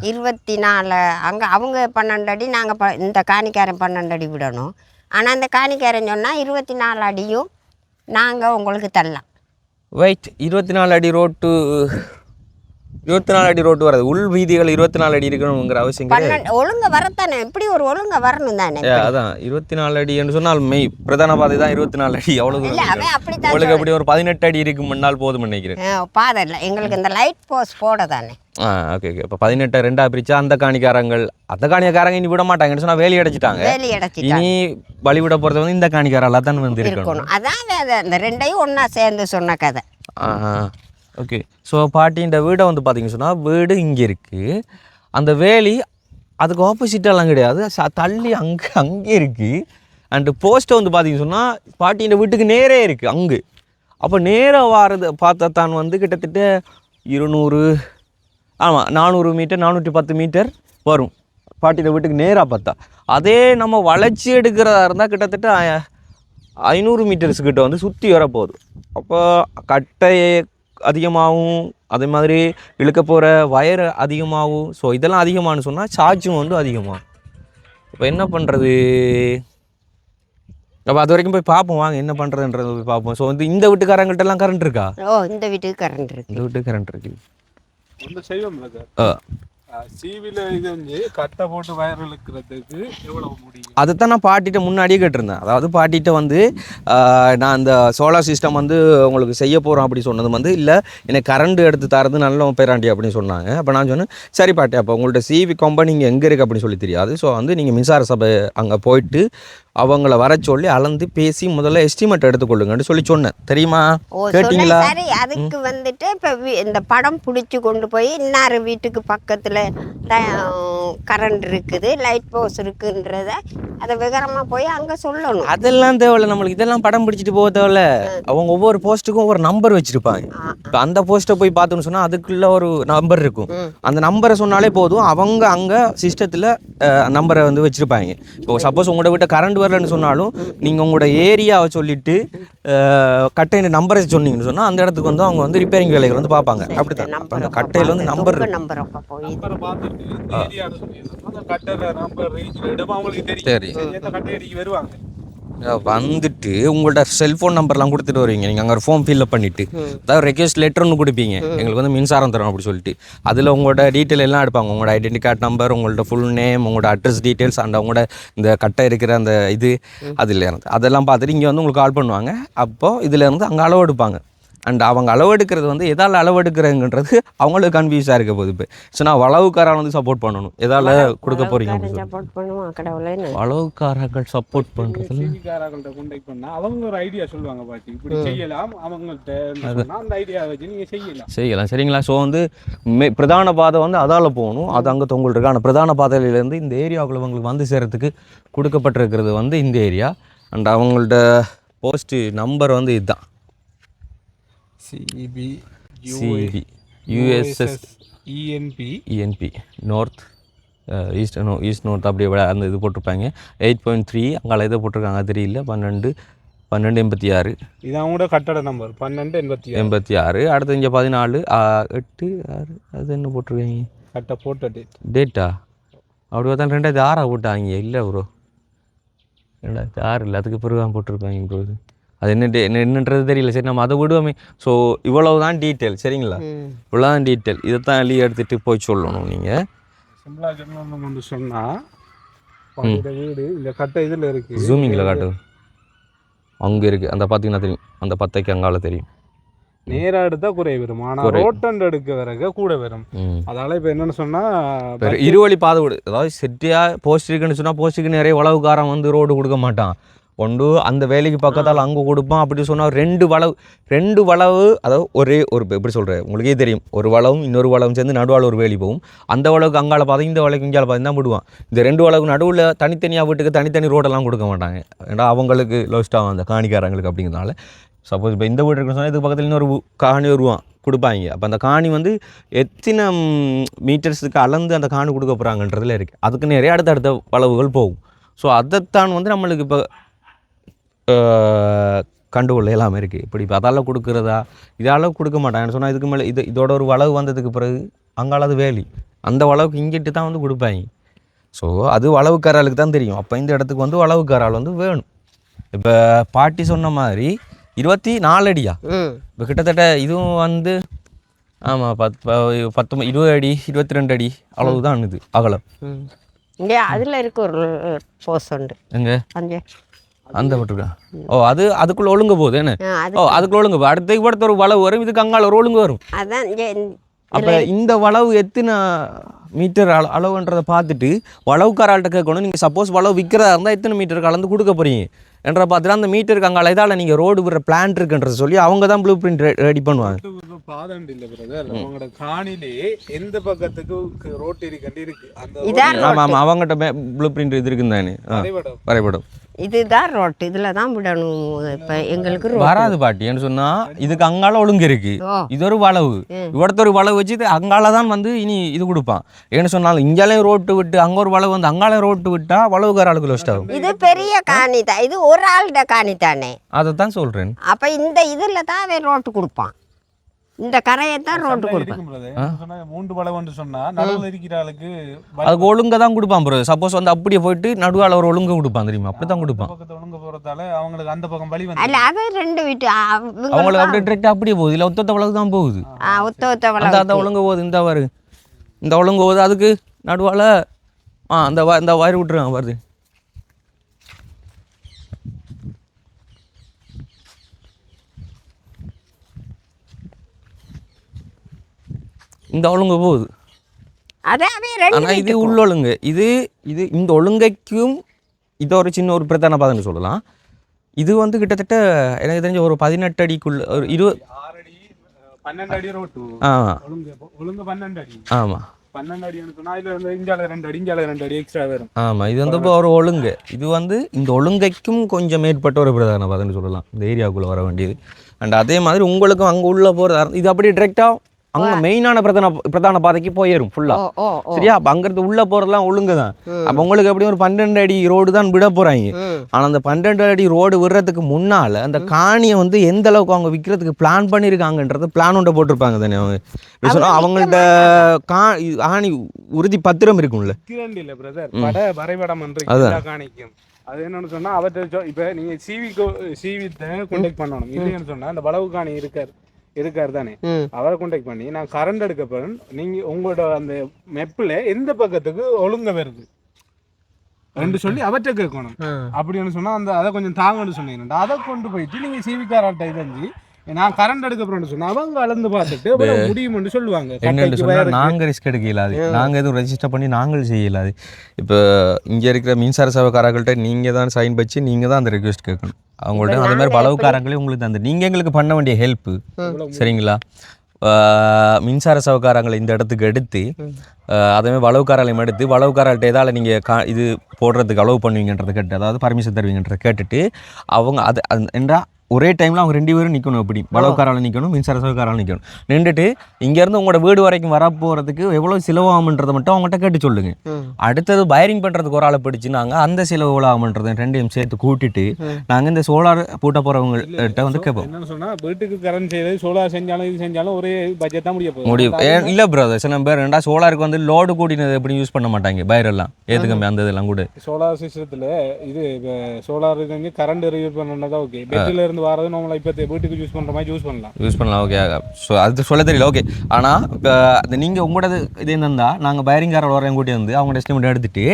24 அங்கே அவங்க 12 அடி, நாங்கள் இந்த காணிக்காரன் 12 அடி விடணும். ஆனால் அந்த காணிக்காரன் சொன்னால் 24 அடியும் நாங்கள் உங்களுக்கு தரலாம். வெயிட், 24 அடி ரோட்டு 24 அடி ரோட்டு வராது. உள் வீதிகள் 24 அடி இருக்கணுங்கிற அவசியம் ஒழுங்க வரத்தானே. எப்படி ஒரு ஒழுங்க வரணும் தானே. அதான் 24 அடி என்று சொன்னால் மெய் பிரதான பாதை தான் 24 அடி. அவ்வளவு உங்களுக்கு அப்படி ஒரு 18 அடி இருக்கு முன்னால் போதும் நினைக்கிறேன். பாதை இல்லை எங்களுக்கு, இந்த லைட் போஸ்ட் போட தானே. ஓகே. இப்போ 18 2 பிரிச்சா அந்த காணிக்காரங்க இனி விட மாட்டாங்கன்னு சொன்னா வேலி அடைச்சிட்டாங்க. இனி வழி விட போறது வந்து இந்த காணிக்காரெல்லாம் தான் வந்து இருக்கணும். அதான் அந்த 2ஐயும் ஒன்னா சேர்ந்து சொன்ன கதை. ஓகே. ஸோ பாட்டின்ற வீடை வந்து பார்த்தீங்கன்னு சொன்னால், வீடு இங்கே இருக்குது. அந்த வேலி அதுக்கு ஆப்போசிட்டெல்லாம் கிடையாது, தள்ளி அங்கே இருக்குது. அண்டு போஸ்ட்டை வந்து பார்த்தீங்கன்னு சொன்னால் பாட்டின்ற வீட்டுக்கு நேரே இருக்குது அங்கே. அப்போ நேராக வாரது பார்த்தா தான் வந்து கிட்டத்தட்ட 400 மீட்டர் 410 மீட்டர் வரும். பாட்டியோட வீட்டுக்கு நேராக பார்த்தா. அதே நம்ம வளைச்சி எடுக்கிறதா இருந்தால் கிட்டத்தட்ட 500 மீட்டர்ஸ் கிட்ட வந்து சுற்றி வர போகுது. அப்போ கட்டை அதிகமாகவும் அதே மாதிரி இழுக்க போகிற வயர் அதிகமாகும். ஸோ இதெல்லாம் அதிகமானு சொன்னால் சார்ஜும் வந்து அதிகமாகும். இப்போ என்ன பண்ணுறது? அப்போ அது வரைக்கும் போய் பார்ப்போம், வாங்க என்ன பண்ணுறதுன்றது போய் பார்ப்போம். ஸோ வந்து இந்த வீட்டுக்காரங்கள்ட்ட எல்லாம் கரண்ட் இருக்கா? இந்த வீட்டுக்கு கரண்ட் இருக்கு. இந்த வீட்டுக்கு கரண்ட் இருக்கு. ஒன்று செய்வோம்ல சிவில இது வந்து கட்டை போட்டு வயர் இழுக்கிறதுக்கு எவ்வளோ முடியும்? அதைத்தான் நான் பாட்டிகிட்ட முன்னாடியே கேட்டிருந்தேன். அதாவது பாட்டிகிட்ட வந்து நான் இந்த சோலார் சிஸ்டம் வந்து உங்களுக்கு செய்ய போகிறோம் அப்படி சொன்னது வந்து இல்லை, எனக்கு கரண்ட் எடுத்து தரது நல்ல பேராண்டி அப்படின்னு சொன்னாங்க. அப்போ நான் சொன்னேன் சரி பாட்டி, அப்போ உங்கள்ட்ட சிவி கம்பெனி இங்கே எங்கே இருக்குது அப்படின்னு சொல்லி தெரியாது. ஸோ வந்து நீங்கள் மின்சார சபை அங்கே போயிட்டு அவங்கள வர சொல்லி அளந்து பேசி முதல்ல எஸ்டிமேட் எடுத்துக்கொள்ளுங்கன்னு சொல்லி சொன்னேன். தெரியுமா? கேட்டீங்களா? சரி, அதுக்கு வந்துட்டு இப்போ இந்த படம் பிடிச்சி கொண்டு போய் இன்னார் வீட்டுக்கு பக்கத்தில் கரண்ட் இருக்குது, லைட் போஸ் இருக்குன்றத அதை விவரமாக போய் அங்கே சொல்லணும். அதெல்லாம் தேவையில்ல நம்மளுக்கு, இதெல்லாம் படம் பிடிச்சிட்டு போக தேவையில்ல. அவங்க ஒவ்வொரு போஸ்ட்டுக்கும் ஒவ்வொரு நம்பர் வச்சுருப்பாங்க. இப்போ அந்த போஸ்ட்டை போய் பார்த்தோன்னு சொன்னால் அதுக்குள்ள ஒரு நம்பர் இருக்கும். அந்த நம்பரை சொன்னாலே போதும், அவங்க அங்கே சிஸ்டத்தில் நம்பரை வந்து வச்சுருப்பாங்க. இப்போ சப்போஸ் உங்களோட வீட்டை கரண்ட் வரலன்னு சொன்னாலும் நீங்கள் உங்களோட ஏரியாவை சொல்லிட்டு கட்டையின் நம்பரை சொன்னீங்கன்னு சொன்னால் அந்த இடத்துக்கு வந்து அவங்க வந்து ரிப்பேரிங் வேலைகள் வந்து பார்ப்பாங்க. அப்படி தான் அந்த கட்டையில் வந்து நம்பர் சரி வந்துட்டு உங்கள்ட்ட செல்ஃபோன் நம்பர்லாம் கொடுத்துட்டு வருவீங்க. நீங்கள் அங்கே ஒரு ஃபார்ம் ஃபில்அப் பண்ணிவிட்டு அதாவது ரெக்வெஸ்ட் லெட்டர் ஒன்று கொடுப்பீங்க, எங்களுக்கு வந்து மின்சாரம் தரும் அப்படி சொல்லிட்டு. அதில் உங்களோட டீட்டெயில் எல்லாம் எடுப்பாங்க, உங்களோட ஐடென்டி கார்டு நம்பர், உங்களோட ஃபுல் நேம், உங்களோட அட்ரஸ் டீட்டெயில்ஸ் அண்ட் உங்களோட இந்த கட்டை இருக்கிற அந்த இது அதில் இருந்து அதெல்லாம் பார்த்துட்டு இங்கே வந்து உங்களுக்கு கால் பண்ணுவாங்க. அப்போது இதில் இருந்து அங்கே அளவு எடுப்பாங்க. அண்ட் அவங்க அளவெடுக்கிறது வந்து எதால் அளவெடுக்கிறதுன்றது அவங்களுக்கு கன்ஃபியூஸாக இருக்க போகுது. இப்போ ஸோ நான் வளவுக்காரன் வந்து சப்போர்ட் பண்ணணும், எதால் கொடுக்க போகிறீங்க வளவுக்காரர்கள் சப்போர்ட் பண்ணுறது அவங்க ஒரு ஐடியா சொல்லுவாங்க பாட்டி, இப்படி செய்யலாம், அவங்கள்ட்ட அந்த ஐடியா வச்சு நீங்கள் செய்யலாம். சரிங்களா? ஸோ வந்து பிரதான பாதை வந்து அதால் போகணும், அது அங்கே தொங்கல் இருக்குது. ஆனால் பிரதான பாதையிலேருந்து இந்த ஏரியாவுக்குள்ள அவங்களுக்கு வந்து சேரத்துக்கு கொடுக்கப்பட்டிருக்கிறது வந்து இந்த ஏரியா. அண்ட் அவங்கள்ட்ட போஸ்ட்டு நம்பர் வந்து இதுதான் CB USS ENP north east north அப்படி அந்த இது போட்டிருப்பாங்க. 8.3 அங்கே இதை போட்டிருக்காங்க தெரியல. 1286 இது அவங்களோட கட்டட நம்பர் 1286. அடுத்து இங்கே 14 8 6 அது என்ன போட்டிருக்காங்க கட்ட போட்ட டேட்டா அப்படி பார்த்தா 2006 போட்டாங்க. இல்லை ப்ரோ 2006 இல்லை, அதுக்கு பிறகு தான் போட்டிருப்பாங்க ப்ரோ. அது என்னன்றது தெரியல. சரி நம்ம அதை விடுவோமே. ஸோ இவ்வளவு தான் டீட்டெயில். சரிங்களா? இவ்வளோ தான் டீட்டெயில். இதை தான் எழுதி எடுத்துகிட்டு போய் சொல்லணும். நீங்கள் சிம்பிளாக சொல்லணும்னு சொன்னால் வீடு இந்த கட்டை இதில் இருக்குது, ஜூமிங்கில் காட்டு, அங்கே இருக்குது. அந்த பார்த்தீங்கன்னா தெரியும், அந்த 10க்கு அங்கால தெரியும். நேராக எடுத்தால் குறைய வரும், ஆனால் ரோட்டண்ட் எடுக்க வரக கூட வரும். அதனால் இப்போ என்னென்னு சொன்னால் இருவழி பாதை விடு. அதாவது செட்டியாக போஸ்ட் இருக்குன்னு சொன்னால் போஸ்ட்டுக்கு நிறைய உளவுக்காரன் வந்து ரோடு கொடுக்க மாட்டான். கொண்டு அந்த வேலைக்கு பக்கத்தால் அங்கே கொடுப்பான். அப்படி சொன்னால் ரெண்டு வளவு அதாவது ஒரே ஒரு எப்படி சொல்கிறேன் உங்களுக்கே தெரியும், ஒரு வளவும் இன்னொரு வளவும் சேர்ந்து நடுவால் ஒரு வேலி போகும். அந்த வளவுக்கு அங்கால பாதை, இந்த வளவுக்கு இங்கால பாதை தான் விடுவான். இந்த ரெண்டு வளவுக்கு நடுவில் தனித்தனியாக வீட்டுக்கு தனித்தனி ரோடெல்லாம் கொடுக்க மாட்டாங்க. ஏன்னா அவங்களுக்கு லோஸ்ட்டாக அந்த காணிக்காரங்களுக்கு அப்படிங்கிறதுனால. சப்போஸ் இப்போ இந்த வீடு இருக்குன்னு சொன்னால் இதுக்கு பக்கத்தில் இன்னொரு காணி வருவான் கொடுப்பாங்க. அப்போ அந்த காணி வந்து எத்தனை மீட்டர்ஸுக்கு அளந்து அந்த காணி கொடுக்க போகிறாங்கன்றதுல இருக்குது. அதுக்கு நிறைய அடுத்தடுத்த வளவுகள் போகும். ஸோ அதைத்தான் வந்து நம்மளுக்கு இப்போ கண்டுகொள்ள எல்லாமே இருக்குது. இப்படி இப்போ அதால் கொடுக்குறதா இதால் கொடுக்க மாட்டாங்கன்னு சொன்னால் இதுக்கு மேலே இதோட ஒரு வளவு வந்ததுக்கு பிறகு அங்காலது வேலி அந்த வளவுக்கு இங்கிட்டு தான் வந்து கொடுப்பாங்க. ஸோ அது வளவுக்காராளுக்கு தான் தெரியும். அப்போ இந்த இடத்துக்கு வந்து வளவுக்காரால் வந்து வேணும். இப்போ பாட்டி சொன்ன மாதிரி 24 அடியா இப்போ கிட்டத்தட்ட இதுவும் வந்து ஆமாம் 20 அடி 22 அடி அளவுதான் இது அகலம். இங்கே அதில் இருக்க ஒரு போஸ் உண்டு எங்கே அந்த போட்டுருக்கா. ஓ அது அதுக்குள்ள ஒழுங்க போகுது என்ன? ஓ அதுக்குள்ள ஒழுங்க போகுது. அடுத்த படத்த ஒரு வளவு வரும், இதுக்கு அங்கால ஒரு ஒழுங்கு வரும். அதான் அப்போ இந்த வளவு எத்தனை மீட்டர் அளவுன்றதை பார்த்துட்டு வளவுக்காராள்கிட்ட கேட்கணும். நீங்கள் சப்போஸ் வளவு விற்கிறதா இருந்தால் எத்தனை மீட்டர் கலந்து கொடுக்க போகிறீங்க என்ற பார்த்துட்டு அந்த மீட்டருக்கு அங்கால இதால் நீங்கள் ரோடு விடுற பிளான் இருக்குன்றத சொல்லி அவங்க தான் ப்ளூ பிரிண்ட் ரெடி பண்ணுவாங்க. பாதண்டு இல்லை பிரதர், அவங்களோட காணிலே எந்த பக்கத்துக்கு ரோட் இருக்கு அந்த ஆமாம் ஆமாம் அவங்ககிட்ட ப்ளூ பிரிண்ட் இது இருக்குன்னு தானே வரைபடம். இதுதான் ரோட்டு இதில் தான் விடணும். இப்போ எங்களுக்கு ரோடு வராது பாட்டி ஏன்னு சொன்னா இதுக்கு அங்கால ஒழுங்கு இருக்கு. ஓ. இது ஒரு வளவு, இவ்வளோ ஒரு வளவு வச்சு இது அங்கால தான் வந்து இனி இது கொடுப்பான். ஏன்னு சொன்னாலும் இங்காலையும் ரோட்டு விட்டு அங்கே ஒரு வளவு வந்து அங்காலையும் ரோட்டு விட்டா வளவுக்கார ஆளுக்கு லோஸ்ட் ஆகும். இது பெரிய காணி தான், இது ஒரு ஆள்கிட்ட காணி தானே. அதை தான் சொல்றேன். அப்போ இந்த இதில் தான் அவன் ரோட்டு கொடுப்பான், இந்த கரையை தான் ரோட்டு கொடுப்பான். மூன்று வளவுன்னு சொன்னா நடுவில் இருக்கிற ஆளுக்கு அதுக்கு ஒழுங்கா தான் கொடுப்பான் ப்ரோ. சப்போஸ் வந்து அப்படியே போயிட்டு நடுவால ஒரு ஒழுங்கு கொடுப்பான் தெரியுமா, அப்படி தான் கொடுப்பான். பக்கத்து ஒழுங்கு போறதால அவங்களுக்கு அந்த பக்கம் வழி வந்து அல்ல அது ரெண்டு வீட்டு அவங்களுக்கு அப்படியே டிரெக்டாக அப்படியே போகுது, இல்லை ஒத்த வளவு தான் போகுது. ஒத்த அந்த ஒழுங்கு போகுது, இந்த வாரு இந்த ஒழுங்கு போகுது, அதுக்கு நடுவால இந்த வயிறு விட்டுருக்காங்க வருது. இந்த ஒழுங்கு போகுது. ஆனால் இது உள்ளொழுங்கு, இது இது இந்த ஒழுங்கைக்கும் இது ஒரு சின்ன ஒரு பிரதான பாதைன்னு சொல்லலாம். இது வந்து கிட்டத்தட்ட எனக்கு தெரிஞ்ச ஒரு 18 அடிக்குள்ள ஒரு 20 12 அடி ரோட்டு. ஒழுங்கு 12 அடி. ஆமாம் 12 அடின்னு சொன்னா இதுல வந்து இஞ்சால 2 அடி இஞ்சால 2 அடி எக்ஸ்ட்ரா வரும். ஆமாம், இது வந்து இப்போ ஒரு ஒழுங்கு. இது வந்து இந்த ஒழுங்கைக்கும் கொஞ்சம் மேற்பட்ட ஒரு பிரதான பாதைன்னு சொல்லலாம் இந்த ஏரியாவுக்குள்ளே வர வேண்டியது. அண்ட் அதே மாதிரி உங்களுக்கும் அங்கே உள்ளே போகிறது இது அப்படியே டிரெக்டாக அங்கே மெயினான பிரதான பாதைக்கு போயிடும் ஃபுல்லாக. சரியா, அப்போ அங்கிருந்து உள்ளே போகிறதுலாம் ஒழுங்கு தான். அப்போ உங்களுக்கு எப்படியும் ஒரு 12 அடி ரோடு தான் விட போகிறாங்க. ஆனால் அந்த 12 அடி ரோடு விடுறதுக்கு முன்னால் அந்த காணியை வந்து எந்த அளவுக்கு அவங்க விற்கிறதுக்கு பிளான் பண்ணியிருக்காங்கன்றது பிளான் ஒன்றை போட்டிருப்பாங்க தானே அவங்க. சொன்னால் அவங்கள்ட்ட ஆணி உறுதி பத்திரம் இருக்கும்ல. இல்லை பிரதர், வரைபடம் காணிக்கும். அது என்னன்னு சொன்னா அவர்கிட்ட இப்போ நீங்கள் சிவித்தை கான்டாக்ட் பண்ணணும். இல்லைன்னு சொன்னால் அந்த வளவு காணி இருக்காரு தானே, அவரை கான்டாக்ட் பண்ணி நான் கரண்ட் எடுக்க போறேன், நீங்க உங்களோட அந்த மெப்பில் எந்த பக்கத்துக்கு ஒழுங்க வருது ரெண்டு சொல்லி அவற்றை கேட்கணும். அப்படின்னு சொன்னா அந்த அதை கொஞ்சம் தாங்கன்னு சொன்னீங்க, அதை கொண்டு போயிட்டு நீங்க சிவிக்காராட்ட இதைஞ்சி நான் கரண்ட் எடுக்க போறேன்னு சொன்னா அவங்க அளந்து பார்த்துட்டு முடியும்னு சொல்லுவாங்க. என்னென்னு சொன்னால் நாங்கள் ரிஸ்க் எடுக்க இயலாது, நாங்கள் எதுவும் ரெஜிஸ்டர் பண்ணி நாங்கள் செய்ய இயலாது. இப்போ இங்கே இருக்கிற மின்சார சேவைக்காரர்கள்ட்ட நீங்கள் தான் சைன் வச்சு நீங்கள் தான் அந்த ரெக்வெஸ்ட் கேட்கணும் அவங்கள்ட்ட. அதே மாதிரி வளவுக்காரங்களே உங்களுக்கு அந்த நீங்கள் எங்களுக்கு பண்ண வேண்டிய ஹெல்ப்பு சரிங்களா. மின்சார சேவைக்காரங்களை இந்த இடத்துக்கு எடுத்து அதேமாதிரி வளவுக்காரங்களையும் எடுத்து வளவுக்காரர்கிட்ட ஏதாவது நீங்கள் இது போடுறதுக்கு அலோவ் பண்ணுவீங்கன்றதை கேட்டு, அதாவது பர்மிஷன் தருவீங்கன்றதை கேட்டுட்டு அவங்க அது என்றா ஒரே டைமில் அவங்க 2 பேரும் நிற்கணும். எப்படி வளவுக்காரால் நிற்கணும், மின்சார சேவைக்காரால் நிற்கணும். நின்றுட்டு இங்கேருந்து உங்களோட வீடு வரைக்கும் வரப்போகிறதுக்கு எவ்வளோ செலவாகும்ன்றதை மட்டும் அவங்ககிட்ட கேட்டு சொல்லுங்கள். அடுத்தது வயரிங் பண்ணுறதுக்கு ஒரு ஆளை பிடிச்சி நாங்கள் அந்த செலவு எவ்வளோ ஆகும்ன்றதை 2யும் சேர்த்து கூட்டிட்டு நாங்கள் இந்த சோலார் பூட்ட போகிறவங்கள்ட்ட வந்து கேட்போம். என்ன சொன்னால் வீட்டுக்கு கரண்ட் செய்யறது சோலார் செஞ்சாலும் இது செஞ்சாலும் ஒரே பட்ஜெட் தான் முடியும். இல்லை பிரதர், சில பேர் ரெண்டா சோலாருக்கு வந்து லோடு கூட்டினது எப்படி யூஸ் பண்ண மாட்டாங்க, பயரெல்லாம் ஏற்றுக்கம்மி அந்த இதெல்லாம் கூட. சோலார் சிஸ்டத்தில் இது சோலார் இது கரண்ட் ரியூஸ் பண்ணதான் ஓகே, பெட்டில் இருந்து வரது நம்மள இப்போ வீட்டுக்கு யூஸ் பண்ணுற மாதிரி யூஸ் பண்ணலாம். ஓகே, ஸோ அது சொல்ல தெரியல. ஓகே, ஆனால் இப்போ அது நீங்கள் உங்களோட இது என்னந்தா நாங்கள் பயரிங்காரோட வரையும் கூட்டி வந்து அவங்க எஸ்டிமேட் எடுத்துகிட்டு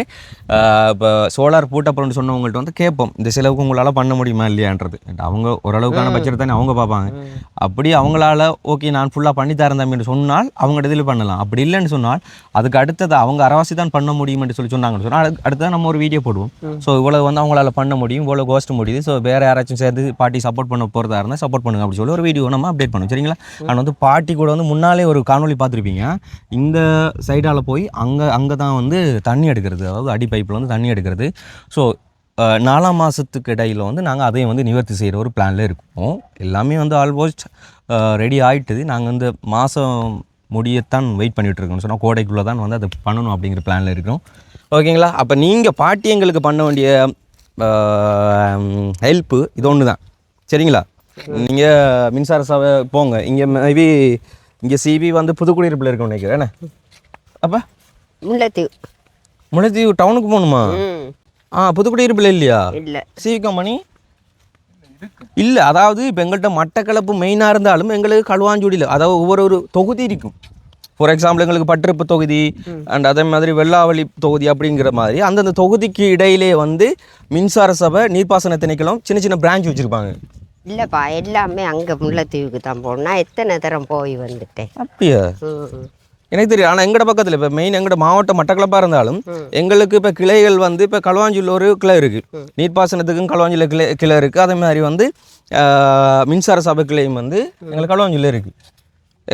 இப்போ சோலார் பூட்டப்போன்னு சொன்னவங்கள்ட்ட வந்து கேட்போம் இந்த செலவுக்கு உங்களால் பண்ண முடியுமா இல்லையான்றது. அவங்க ஓரளவுக்கான பட்ஜெட் தானே அவங்க பார்ப்பாங்க. அப்படி அவங்களால ஓகே நான் ஃபுல்லாக பண்ணி தரேன் தம்பின்னு சொன்னால் அவங்க இதில் பண்ணலாம். அப்படி இல்லைன்னு சொன்னால் அதுக்கு அடுத்தது அவங்க அரவாசி தான் பண்ண முடியும்னு சொன்னாங்கன்னு சொன்னால் அடுத்ததான் நம்ம ஒரு வீடியோ போடுவோம். ஸோ இவ்வளோ வந்து அவங்களால பண்ண முடியும், இவ்வளோ கோஸ்ட் முடியுது, ஸோ வேறு யாராச்சும் சேர்ந்து பார்ட்டி சப்போர்ட் பண்ண போகிறதா இருந்தால் சப்போர்ட் பண்ணுங்க அப்படி சொல்லி ஒரு வீடியோ நம்ம அப்டேட் பண்ணுவோம் சரிங்களா. ஆனால் வந்து பார்ட்டி கூட வந்து முன்னாலே ஒரு காணொலி பார்த்துருப்பீங்க. இந்த சைடால் போய் அங்கே தான் வந்து தண்ணி எடுக்கிறது, அதாவது அடி பைப்பில் வந்து தண்ணி எடுக்கிறது. ஸோ 4ஆம் மாதத்துக்கு இடையில் வந்து நாங்கள் அதையும் வந்து நிவர்த்தி செய்கிற ஒரு பிளானில் இருக்கோம். எல்லாமே வந்து ஆல்மோஸ்ட் ரெடி ஆகிட்டுது. நாங்கள் இந்த மாதம் முடியத்தான் வெயிட் பண்ணிகிட்ருக்கோம். சொன்னால் கோடைக்குள்ளே தான் வந்து அதை பண்ணணும் அப்படிங்கிற பிளானில் இருக்கிறோம். ஓகேங்களா. அப்போ நீங்கள் பார்ட்டி எங்களுக்கு பண்ண வேண்டிய ஹெல்ப்பு இது ஒன்று தான் சரிங்களா. நீங்கள் மின்சார சபை போங்க, இங்கே மேபி இங்கே சிபி வந்து புதுக்குடியிருப்பில் இருக்கணும் நினைக்கிறேன். என்ன அப்போ முல்லைத்தீவு டவுனுக்கு போகணுமா? புதுக்குடியிருப்பில் இல்லையா? இல்லை சிவி கம்பெனி இல்லை. அதாவது இப்போ எங்கள்கிட்ட மட்டக்களப்பு மெயினாக இருந்தாலும் எங்களுக்கு களுவாஞ்சுடியில் அதாவது ஒவ்வொரு தொகுதி இருக்கும். ஃபார் எக்ஸாம்பிள் எங்களுக்கு பட்டிருப்பு தொகுதி அண்ட் அதே மாதிரி வெள்ளாவளி தொகுதி அப்படிங்கிற மாதிரி அந்தந்த தொகுதிக்கு இடையிலே வந்து மின்சார சபை நீர்ப்பாசன திணைக்களம் சின்ன சின்ன பிரான்ச் வச்சுருப்பாங்க. இல்லைப்பா, எல்லாமே அங்கே முல்லைத்தீவுக்கு தான் போகணும். நான் எத்தனை தரம் போய் வந்துட்டேன். அப்படியா? எனக்கு தெரியும். ஆனால் எங்களோட பக்கத்தில் இப்போ மெயின் எங்களோட மாவட்டம் மட்டக்களப்பாக இருந்தாலும் எங்களுக்கு இப்போ கிளைகள் வந்து இப்போ களுவாஞ்சியில் ஒரு கிளை இருக்குது, நீர்ப்பாசனத்துக்கும் களுவாஞ்சியில் கிளை இருக்குது. அதே மாதிரி வந்து மின்சார சபை கிளையும் வந்து எங்களுக்கு களுவாஞ்சியில் இருக்குது.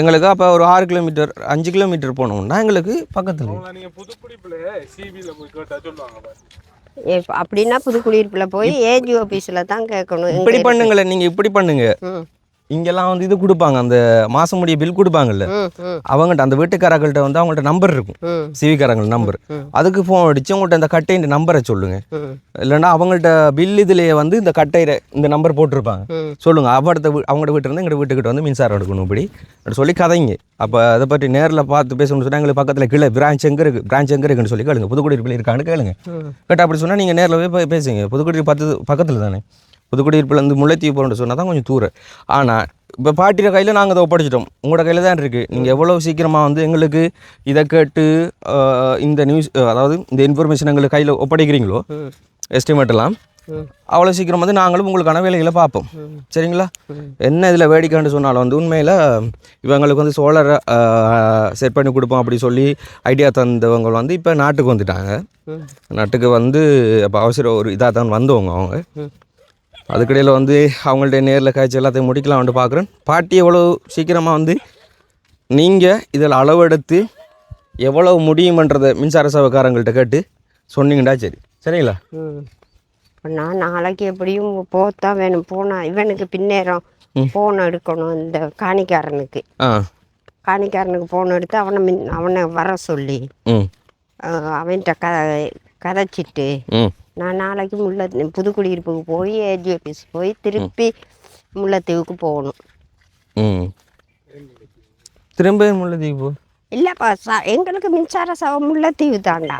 எங்களுக்கு அப்போ ஒரு 6 கிலோமீட்டர் 5 கிலோமீட்டர் போனோம்னா எங்களுக்கு பக்கத்தில். அப்படின்னா புதுக்குடியிருப்பில் போய் ஏஜி ஆஃபீஸில் தான் கேட்கணும். இப்படி பண்ணுங்களேன், நீங்கள் இப்படி பண்ணுங்க. ம் இங்கெல்லாம் வந்து இது கொடுப்பாங்க, அந்த மாதம் முடிய பில் கொடுப்பாங்கல்ல, ம் ம் அவங்கள்ட்ட அந்த வீட்டுக்காரங்கள்ட்ட வந்து அவங்கள்ட்ட நம்பர் இருக்கும், ம் சிவிக்காரங்கள் நம்பர். அதுக்கு ஃபோன் அடித்து உங்கள்கிட்ட அந்த கட்டையின் நம்பரை சொல்லுங்க. ம் இல்லைன்னா அவங்கள்ட்ட பில் இதுலேயே வந்து இந்த கட்டையில் இந்த நம்பர் போட்டிருப்பாங்க, ம் சொல்லுங்க. அவங்கள்ட்ட வீட்டிலேருந்து எங்கள் வீட்டுக்கிட்ட வந்து மின்சாரம் எடுக்கணும் இப்படி சொல்லி கதைங்க. அப்போ அதை பற்றி நேரில் பார்த்து பேசணும்னு சொன்னால் எங்களுக்கு பக்கத்தில் கீழே பிரான்ச் எங்கே இருக்குன்னு சொல்லி கேளுங்க. புதுக்குடியிருப்பில் இருக்கான்னு கேளுங்க. கேட்டால் அப்படி சொன்னால் நீங்கள் நேரில் போய் பேசுங்க. புதுக்குடியிருப்பு பக்கத்தில் தானே. புதுக்குடியிருப்புலேருந்து முல்லைத்தீவு போகிறோன்னு சொன்னால் தான் கொஞ்சம் தூரம். ஆனால் இப்போ பாட்டியோட கையில் நாங்கள் அதை ஒப்படைச்சிட்டோம், உங்களோட கையில் தான் இருக்குது. நீங்கள் எவ்வளோ சீக்கிரமாக வந்து எங்களுக்கு இதை கேட்டு இந்த நியூஸ், அதாவது இந்த இன்ஃபர்மேஷன் எங்களுக்கு கையில் ஒப்படைக்கிறீங்களோ, எஸ்டிமேட்டெல்லாம் அவ்வளோ சீக்கிரம் வந்து நாங்களும் உங்களுக்கான வேலைகளை பார்ப்போம். சரிங்களா? என்ன இதில் வேடிக்கைன்னு சொன்னாலும் வந்து உண்மையில் இவங்களுக்கு வந்து சோலாரை செட் பண்ணி கொடுப்போம் அப்படி சொல்லி ஐடியா தந்தவங்க வந்து இப்போ நாட்டுக்கு வந்துட்டாங்க. நாட்டுக்கு வந்து அப்போ அவசரம் ஒரு இதாக தான் வந்தவங்க அவங்க. அதுக்கிடையில் வந்து அவங்கள்ட்ட நேரில் காய்ச்சி எல்லாத்தையும் முடிக்கலாம்னு பார்க்குறேன். பாட்டி எவ்வளோ சீக்கிரமாக வந்து நீங்கள் இதில் அளவெடுத்து எவ்வளோ முடியுமன்றதை மின்சார சேவைக்காரங்கள்ட்ட கேட்டு சொன்னீங்கடா. சரிங்களா? இப்போ நான் நாளைக்கு எப்படியும் போத்தான் வேணும். போனால் இவனுக்கு பின்னேரம் ஃபோன் எடுக்கணும், இந்த காணிக்காரனுக்கு. காணிக்காரனுக்கு ஃபோன் எடுத்து அவனை வர சொல்லி அவன்கிட்ட கதைச்சிட்டு நான் நாளைக்கு புதுக்குடியிருப்புக்கு போய் ஏஜி ஆஃபீஸ் போய் திருப்பி முல்லைத்தீவுக்கு போகணும். திரும்ப முல்லைத்தீவு போ இல்லைப்பா, எங்களுக்கு மின்சார சவ முல்லைத்தீவு தாண்டா.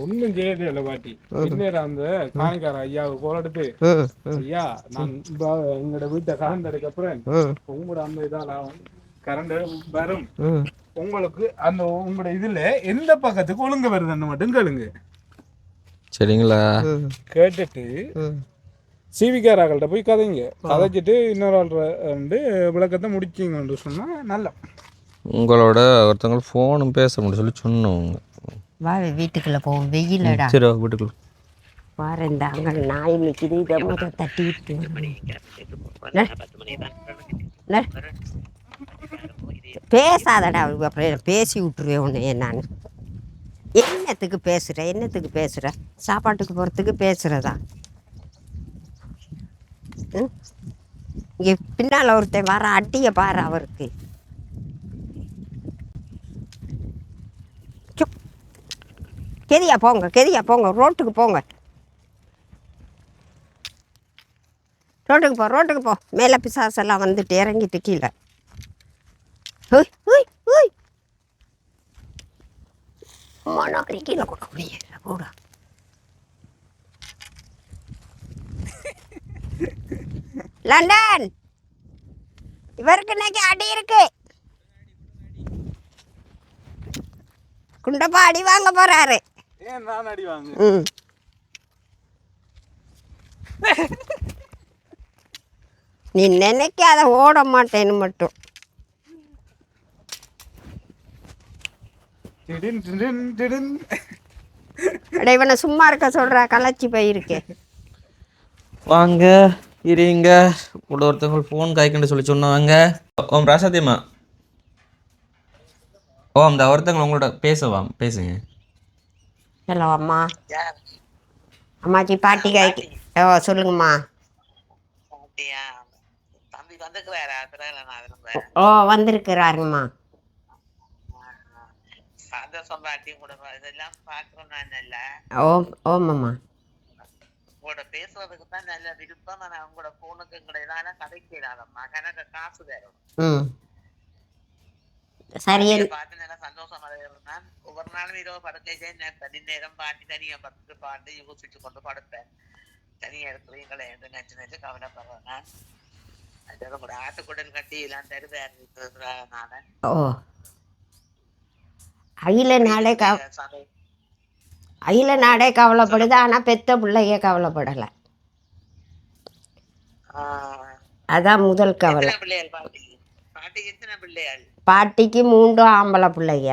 ஒன்றும் செய்யவே இல்லை பாட்டி. பின்னேற அந்த காணிக்கார ஐயாவுக்கு போல எடுத்து, ஐயா நான் எங்களோட வீட்டை கரண்ட் எடுக்கப்புறம் உங்களோட அந்த இதால கரண்ட் வரும், உங்களுக்கு அந்த உங்களோட இதுல எந்த பக்கத்துக்கு ஒழுங்கு வருதுன்னு மட்டும் கேளுங்க. சரிங்களா? கேட்டுட்டு சிவிகாராக்கள்கிட்ட போய் கதைங்க. கதைச்சிட்டு இன்னொரு ஆள் வந்து விளக்கத்தை முடிச்சிங்கன்னு சொன்னா நல்லா. உங்களோட ஒருத்தவங்க ஃபோனும் பேச முடியும் சொல்லி சொன்னவங்க. வா வீட்டுக்குள்ளே போவோம், வெயிலடா. சரி வீட்டுக்குள்ள வார இந்த அங்கே நாய் நிற்கிது, இதை முதல் தட்டி விட்டு பேசாதடா. அப்புறம் பேசி விட்டுருவேன் உன்னைய. நான் என்னத்துக்கு பேசுகிற சாப்பாட்டுக்கு போகிறதுக்கு பேசுகிறதா? இங்கே பின்னால் ஒருத்தன் வர அட்டியை பாரு அவருக்கு. கெதியா போங்க, ரோட்டுக்கு போங்க. ரோட்டுக்கு போ. மேலே பிசாசெல்லாம் வந்துட்டு இறங்கிட்டு கீழே. மனாரி கீழே கூட முடியல கூட. லண்டன் இவருக்கு இன்னைக்கு அடி இருக்கு. குண்டப்பா அடி வாங்க போறாரு. ஏன் நான் அடி வாங்க? நீ நினைக்காத ஓட மாட்டேன்னு மட்டும். இவனை சும்மா இருக்க சொல்ற, களைச்சி போயிருக்கேன். வாங்க இருங்க, கூட ஒருத்தவங்க ஃபோன் காய்க்கன்னு சொல்லி சொன்னாங்க. ஓம் ராசாத்தியம்மா, அந்த ஒருத்தவங்க உங்களோட பேசுங்க. ஹலோ அம்மா. அம்மாச்சி பாட்டி காய்க்கு. சொல்லுங்கம்மா. வந்திருக்கிறாருங்கம்மா. ஓமாம்மா. பேசுறதுக்கு தான் நல்ல விருப்பம். ஆனா உங்களோட போனுக்கு கிடையாது, கதைக்கிறாதம்மா. கணக்கு காசு தரும். சரி, பாட்டு நல்லா சந்தோஷமா இருந்தான். ஒவ்வொரு நாளும் இரவு படுக்கை தனி நேரம் பாட்டி தனியா படுத்து பாட்டு யோசிச்சு கொண்டு படுப்பேன். தனியா இருக்கிறீங்களே என்று நினைச்சு கவலைப்படுறேன். நான் அதோட கூட ஆட்டுக்குடல் கட்டி எல்லாம் தருவேன் நானு. அகில நாடே கவலைப்படுது, ஆனா பெத்த பிள்ளைய கவலைப்படலை. அதான் முதல் கவலை. பாட்டிக்கு 3 ஆம்பளை பிள்ளைங்க.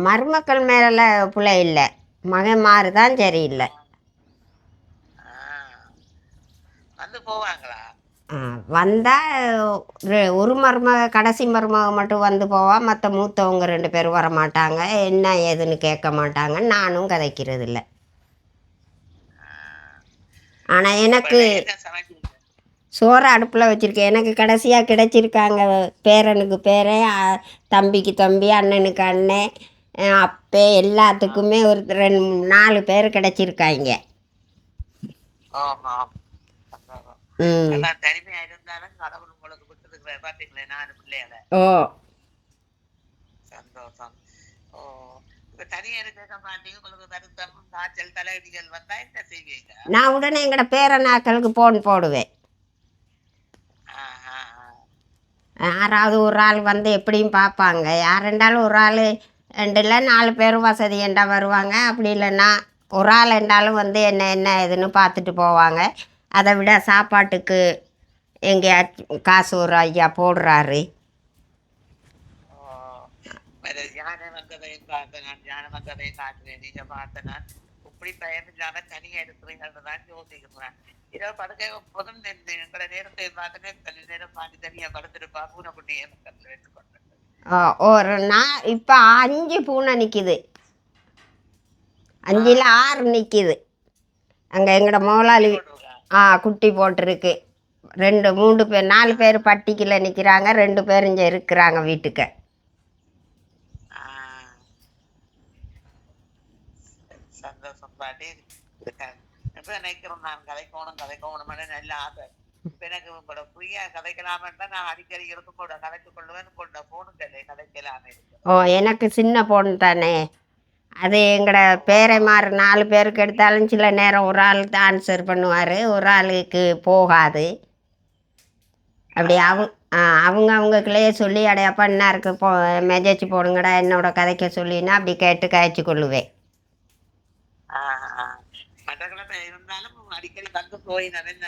மருமக்கள் மேல பிள்ளை இல்லை, மகன் மாறுதான் சரியில்லை. வந்தால் ஒரு மருமக கடைசி மருமக மட்டும் வந்து போவா, மற்ற மூத்தவங்க 2 பேரும் வர மாட்டாங்க, என்ன ஏதுன்னு கேட்க மாட்டாங்க, நானும் கதைக்கிறது இல்லை. ஆனால் எனக்கு என்ன சமைக்கிறீங்க? சோறு அடுப்பில் வச்சுருக்கேன். எனக்கு கடைசியாக கிடைச்சிருக்காங்க பேரனுக்கு பேரன், தம்பிக்கு தம்பி, அண்ணனுக்கு அண்ணன், அப்பே எல்லாத்துக்குமே ஒரு 4 பேர் கிடைச்சிருக்காங்க. ஆமா. ம். எல்லாம் தனிமையா இருந்தாலும் கடவுள் உங்களுக்கு விட்டுருக்குறாரு பாத்தீங்களே 4 பிள்ளைகளை. ஓ சந்தோஷம். ஓ இப்ப தனியா இருக்க மாட்டீங்க, உங்களுக்கு வருத்தம் காய்ச்சல் தலையடிகள் வந்தா என்ன செய்வீங்க? நான் உடனே எங்களோட பேரனாக்களுக்கு ஃபோன் போடுவேன். யாராவது ஒரு ஆள் வந்து எப்படியும் பார்ப்பாங்க. யார் ரெண்டாலும் ஒரு ஆள் 2 இல்லை 4 பேரும் வசதி ஏண்டா வருவாங்க. அப்படி இல்லைன்னா ஒரு ஆள் ரெண்டாலும் வந்து என்ன ஏதுன்னு பார்த்துட்டு போவாங்க. அதை விட சாப்பாட்டுக்கு எங்கேயாச்சும் காசு ஒரு ஐயா போடுறாரு. யானை வந்ததையும் பார்த்தேன் நான், யானை வந்ததையும் காட்டுறேன், நீங்க பார்த்த நான் இப்படி பயம் இல்லாம தனியா இருக்கிறீங்கன்னு தான் யோசிக்கிறேன். இரவு படுக்கை போதும் எங்களை நேரத்தை பார்த்தனே கொஞ்ச நேரம் பாண்டி தனியா படுத்துருப்பா, பூனைக்குட்டியை பக்கத்துல வச்சுக்கொண்டு. ஒரு இப்போ 5 பூனை நிற்கிது, 5ல் 6 நிற்கிது. அங்கே எங்களோட முதலாளி குட்டி போட்டிருக்கு. 2 3 பேர் 4 பேர் பட்டிக்குள்ள நிற்கிறாங்க, 2 பேர் இங்கே இருக்கிறாங்க வீட்டுக்கு. சந்தோஷம் பாட்டி. இப்ப நினைக்கிறோம் நான் கதைக்கணும் நல்ல ஆசை. இப்ப எனக்கு உங்களோட ஃப்ரீயா கதைக்கலாமன்னா நான் அடிக்கடி எடுத்து கூட கதைச்சு கொள்ளுவேன், கொண்ட போனுக்கு கதைக்கலாமே. எனக்கு சின்ன பொண்ணு தானே, அது எங்களோட பேரைமார் 4 பேருக்கு எடுத்தாலும் சில நேரம் ஒரு ஆள் தான் ஆன்சர் பண்ணுவார், ஒரு ஆளுக்கு போகாது. அப்படி அவங்களுக்குள்ளேயே சொல்லி அடையப்பா இன்னாருக்கு மெசேஜ் போடுங்கடா என்னோட கதைக்க சொல்லினா அப்படி கேட்டு கழிச்சு கொள்ளுவேன். மற்றக்கிழமை இருந்தாலும் அடிக்கடி வந்து போயினா என்ன?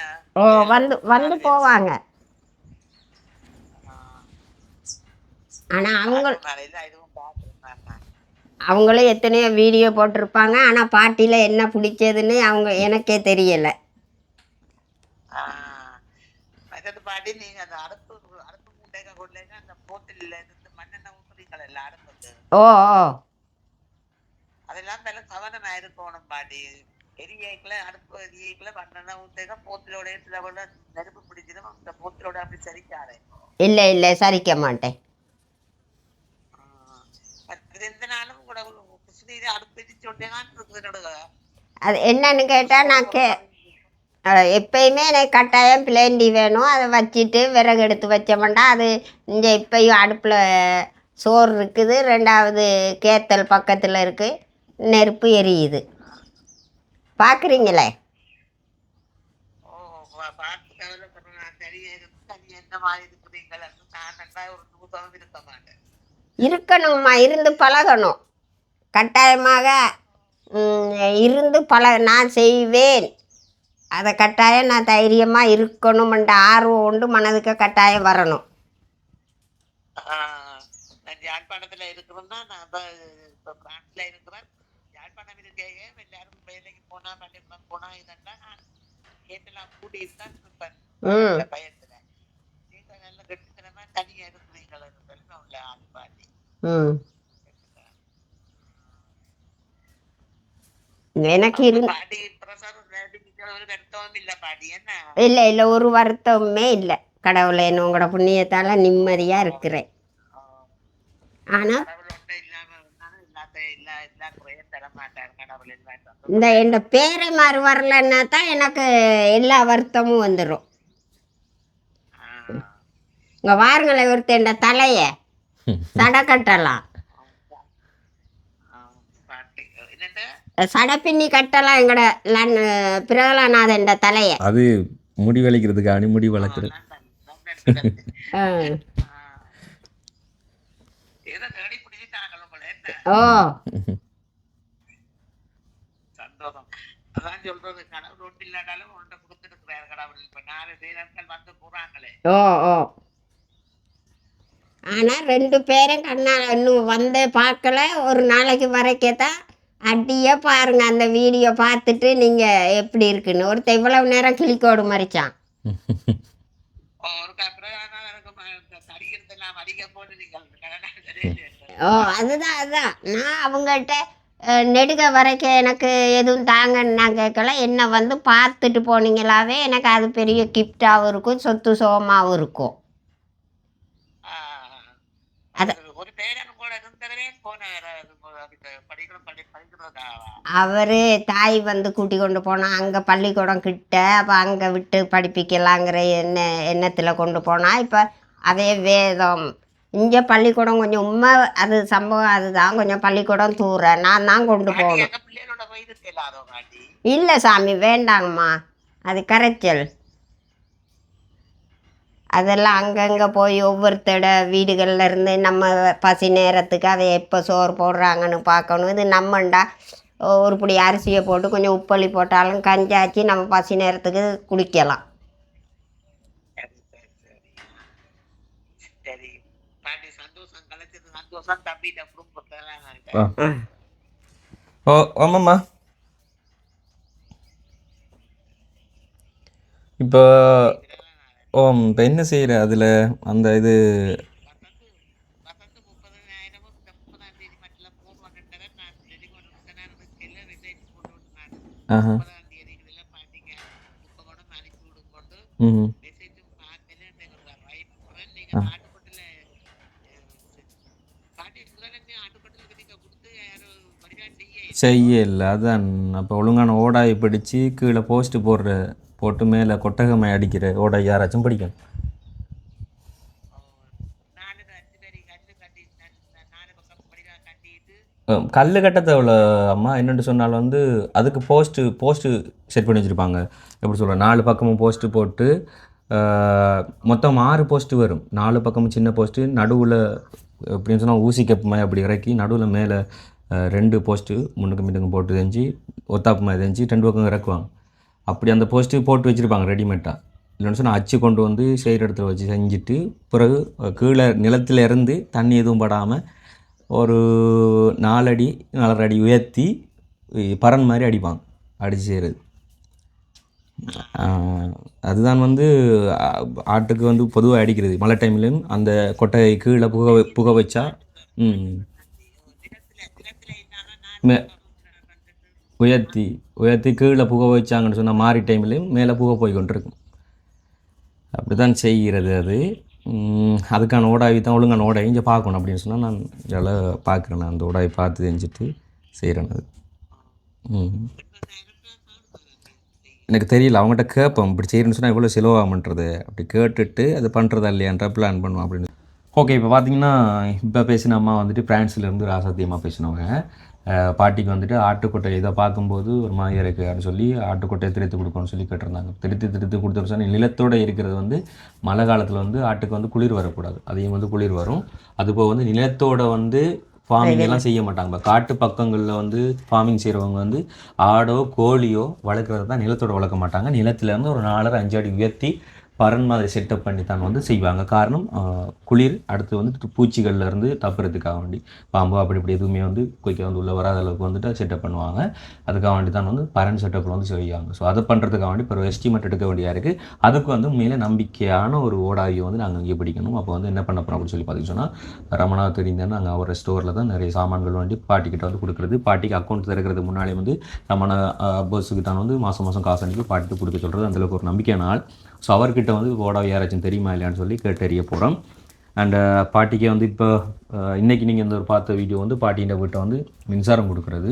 வந்து போவாங்க. ஆனால் அவங்களும் எத்தனையோ வீடியோ போட்டிருப்பாங்க. ஆனால் பாட்டியில் என்ன பிடிச்சதுன்னு எனக்கே தெரியலை. பாட்டி நீங்க அந்த அடுப்பு மூட்டைக்க கொள்ளைங்க அந்த போட்டில இருந்து மண்ணெண்ணெய் ஊற்றுறீங்களா எல்லாம் அடுப்புக்கு? ஓ அதெல்லாம் நல்ல கவனமா இருக்கணும் பாட்டி. அடுப்பு எரியக்குள்ள மண்ணெண்ணெய் ஊற்றுக போத்திலோட இடத்துல நெருப்பு பிடிச்சிடும், அந்த போத்திலோட அப்படி சரிக்காது. இல்லை சரிக்க மாட்டேன். எந்த நாளும் கூட குசுநீரை அடுப்பு எரிச்சோட்டேதான் இருக்குது. அது என்னன்னு கேட்டால் நான் எப்பயுமே எனக்கு கட்டாயம் பிளேண்டி வேணும். அதை வச்சுட்டு விறகு எடுத்து வச்சோம்னா அது இங்கே இப்பயும் அடுப்பில் சோறு இருக்குது, 2வது கேத்தல் பக்கத்தில் இருக்குது, நெருப்பு எரியுது. பார்க்குறீங்களே. இருக்கணும்மா, இருந்து பழகணும் கட்டாயமாக. இருந்து நான் செய்வேன், அதை கட்டாயம் நான் தைரியமாக இருக்கணும்ன்ற ஆர்வம் உண்டு மனதுக்கு கட்டாயம் வரணும். யாழ்ப்பாணத்தில் இருக்கிறோம்னா நான் இப்போ பிரான்ஸ்ல இருக்கிறேன். யாழ்ப்பாணம் இருக்கேன், எல்லாரும் வேலைக்கு போனா பள்ளிக்கூடம் போனா இதெல்லாம் நான் கேட்டெல்லாம் கூட்டிட்டு தான் இருப்பேன் பயத்துல. நீங்க நல்ல கெட்டுத்தனமா தனியா இருக்கிறீங்களா உள்ள ஆள் பாட்டி. எனக்கு இல்லை ஒரு வருத்தமே இல்லை. கடவுளை உங்களோட புண்ணியத்தால நிம்மதியா இருக்கிறேன். ஆனா இந்த பேரை மாறு வரலன்னா தான் எனக்கு எல்லா வருத்தமும் வந்துடும். இங்க வாருங்களை ஒருத்த தலைய சடக்கட்டலாம், சடப்பின்னி கட்டலாம். எங்கட பிரகலாநாதன் தலைய அது முடி வளைக்கிறதுக்காக முடி வளர்க்குறது. ஓ சந்தோஷம். அதான் சொல்றது, கடவுள் ஒன்று இல்லாட்டாலும் ஒன்றை கொடுத்துருக்கிறார் கடவுள். இப்ப 4 பேர்கள் வந்து போறாங்களே. ஓ ஆனா 2 பேரும் கண்ணால் இன்னும் வந்து பார்க்கல. ஒரு நாளைக்கு வரைக்கத்தான் அடியே பாருங்க அந்த வீடியோ பார்த்துட்டு நீங்க எப்படி இருக்குன்னு. ஒருத்தர் இவ்வளவு நேரம் கிளிக்கோடு மறிச்சான். நான் அடிக்க போட்டு நீங்கள் ஓ அதுதான் நான் அவங்கள்ட்ட நெடுக வரைக்கும் எனக்கு எதுவும் தாங்கன்னு நான் கேட்கல. என்னை வந்து பார்த்துட்டு போனீங்களாவே எனக்கு அது பெரிய கிஃப்டாகவும் இருக்கும், சொத்து சோகமாகவும் இருக்கும். ஒரு பேரன் கூட இருந்தவரே அவர் தாய் வந்து கூட்டி கொண்டு போனால் அங்கே பள்ளிக்கூடம் கிட்ட, அப்போ அங்கே விட்டு படிப்பிக்கலாங்கிற எண்ணத்தில் கொண்டு போனால். இப்போ அதே வேதம் இங்கே பள்ளிக்கூடம் கொஞ்சம் உண்மை அது சம்பவம் அதுதான், கொஞ்சம் பள்ளிக்கூடம் தூர நான் தான் கொண்டு போகணும். இல்லை சாமி வேண்டாங்கம்மா, அது கரைச்சல். அதெல்லாம் அங்கங்கே போய் ஒவ்வொருத்தட வீடுகளில் இருந்து நம்ம பசி நேரத்துக்கு அதை எப்போ சோறு போடுறாங்கன்னு பார்க்கணும். இது நம்மண்டா ஒரு பிடி அரிசியை போட்டு கொஞ்சம் உப்பள்ளி போட்டாலும் கஞ்சாச்சு நம்ம பசி நேரத்துக்கு குடிக்கலாம். ஓ ஆமாம்மா. இப்போ இப்போ என்ன செய்கிற அதில் அந்த இது ஆஹா ம் செய்யல அதான். அப்போ ஒழுங்கான ஓடாய் பிடிச்சி கீழே போஸ்ட்டு போட்டு மேலே கொட்டகமை அடிக்கிற ஓடாய் யாராச்சும் பிடிக்கணும். கல் கட்டத்தை எவ்வளோ அம்மா என்னென்னு சொன்னாலும் வந்து அதுக்கு போஸ்ட்டு செட் பண்ணி வச்சுருப்பாங்க. எப்படி சொல்கிறேன், 4 பக்கமும் போஸ்ட்டு போட்டு மொத்தம் 6 போஸ்ட்டு வரும். 4 பக்கமும் சின்ன போஸ்ட்டு, நடுவில் எப்படின்னு சொன்னால் ஊசி கப்பு மாதிரி அப்படி இறக்கி நடுவில் மேலே 2 போஸ்ட்டு முன்னுக்கு மின்னுக்கு போட்டு செஞ்சு ஒத்தாப்பு மாதிரி செஞ்சு 2 பக்கம் இறக்குவாங்க. அப்படி அந்த போஸ்ட்டு போட்டு வச்சுருப்பாங்க ரெடிமேட்டாக. இல்லைன்னு சொன்னால் அச்சு கொண்டு வந்து செய்கிற இடத்துல வச்சு செஞ்சுட்டு பிறகு கீழே நிலத்தில் இருந்து தண்ணி எதுவும் படாமல் ஒரு 4 அடி 4.5 அடி உயர்த்தி பரன் மாதிரி அடிப்பாங்க, அடித்து செய்கிறது. அதுதான் வந்து ஆட்டுக்கு வந்து பொதுவாக அடிக்கிறது. மழை டைம்லேயும் அந்த கொட்டகை கீழே புகை வச்சா உயர்த்தி கீழே புகை வச்சாங்கன்னு சொன்னால் மாறி டைம்லேயும் மேலே புகை போய் கொண்டிருக்கும். அப்படி தான் செய்கிறது அது. அதுக்கான ஓடாவி தான் ஒழுங்கான ஓடாவி இங்கே பார்க்கணும் அப்படின்னு சொன்னால் நான் இதெல்லாம் பார்க்குறேன். நான் அந்த ஓடாவி பார்த்து செஞ்சுட்டு செய்கிறேன். அது எனக்கு தெரியல, அவங்ககிட்ட கேட்போம் இப்படி செய்யணும்னு சொன்னால் எவ்வளோ செலவாகும்ன்றது. அப்படி கேட்டுட்டு அது பண்ணுறதா இல்லையான்ற பிளான் பண்ணுவோம் அப்படின்னு. ஓகே, இப்போ பார்த்தீங்கன்னா இப்போ பேசின அம்மா வந்துட்டு பிரான்ஸ்லேருந்து ராசாத்தியமாக பேசினவங்க. பாட்டிக்கு வந்துட்டு ஆட்டுக்கொட்டை இதை பார்க்கும்போது ஒரு மாதிரி இருக்குது அப்படின்னு சொல்லி ஆட்டுக்கொட்டையை திருத்தி கொடுக்கணும்னு சொல்லி கேட்டிருந்தாங்க. திருத்தி கொடுத்துட்டு சொன்னால் நிலத்தோடு இருக்கிறது வந்து மழை காலத்தில் வந்து ஆட்டுக்கு வந்து குளிர் வரக்கூடாது, அதையும் வந்து குளிர் வரும். அதுபோக வந்து நிலத்தோட வந்து ஃபார்மிங் எல்லாம் செய்ய மாட்டாங்க. இப்போ காட்டு பக்கங்களில் வந்து ஃபார்மிங் செய்கிறவங்க வந்து ஆடோ கோழியோ வளர்க்குறது தான் நிலத்தோடு வளர்க்க மாட்டாங்க. நிலத்துலேருந்து ஒரு 4-5 அடி உயர்த்தி பரன் மாதிரி செட்டப் பண்ணி தான் வந்து செய்வாங்க. காரணம் குளிர், அடுத்து வந்து பூச்சிகள்லேருந்து தப்புறதுக்காக வேண்டி பாம்பு அப்படி இப்படி எதுவுமே வந்து குயிக்க வந்து உள்ளே வராத அளவுக்கு வந்துட்டு செட்டப் பண்ணுவாங்க. அதுக்காக வேண்டி தான் வந்து பரன் செட்டப்பில் வந்து செய்வாங்க. ஸோ அதை பண்ணுறதுக்காக வேண்டி இப்போ எஸ்டிமேட் எடுக்க வேண்டியா இருக்குது. அதுக்கு வந்து மேலே நம்பிக்கையான ஒரு ஓடாவியை வந்து நாங்கள் இங்கே பிடிக்கணும். அப்போ வந்து என்ன பண்ண போகிறோம் அப்படின்னு சொல்லி பார்த்தீங்கன்னு சொன்னால் ரமணா தெரிந்தேன்னா நாங்கள் அவரோட ஸ்டோரில் தான் நிறைய சாமான்கள் வேண்டி பாட்டிக்கிட்ட வந்து கொடுக்குறது. பாட்டிக்கு அக்கௌண்ட் திறக்கிறதுக்கு முன்னாலே வந்து ரமணா பஸ்ஸுக்கு தான் வந்து மாதம் காசு அனுப்பி பாட்டிட்டு கொடுக்க சொல்கிறது. அந்தளவுக்கு ஒரு நம்பிக்கையான ஆள். ஸோ அவர்கிட்ட வந்து ஓடாவி யாராச்சும் தெரியுமா இல்லையான்னு சொல்லி கேட்டறிய போகிறோம். அண்டு பாட்டிக்கே வந்து இப்போ இன்றைக்கி நீங்கள் இந்த ஒரு பார்த்த வீடியோ வந்து பாட்டிகிட்ட வீட்டை வந்து மின்சாரம் கொடுக்குறது.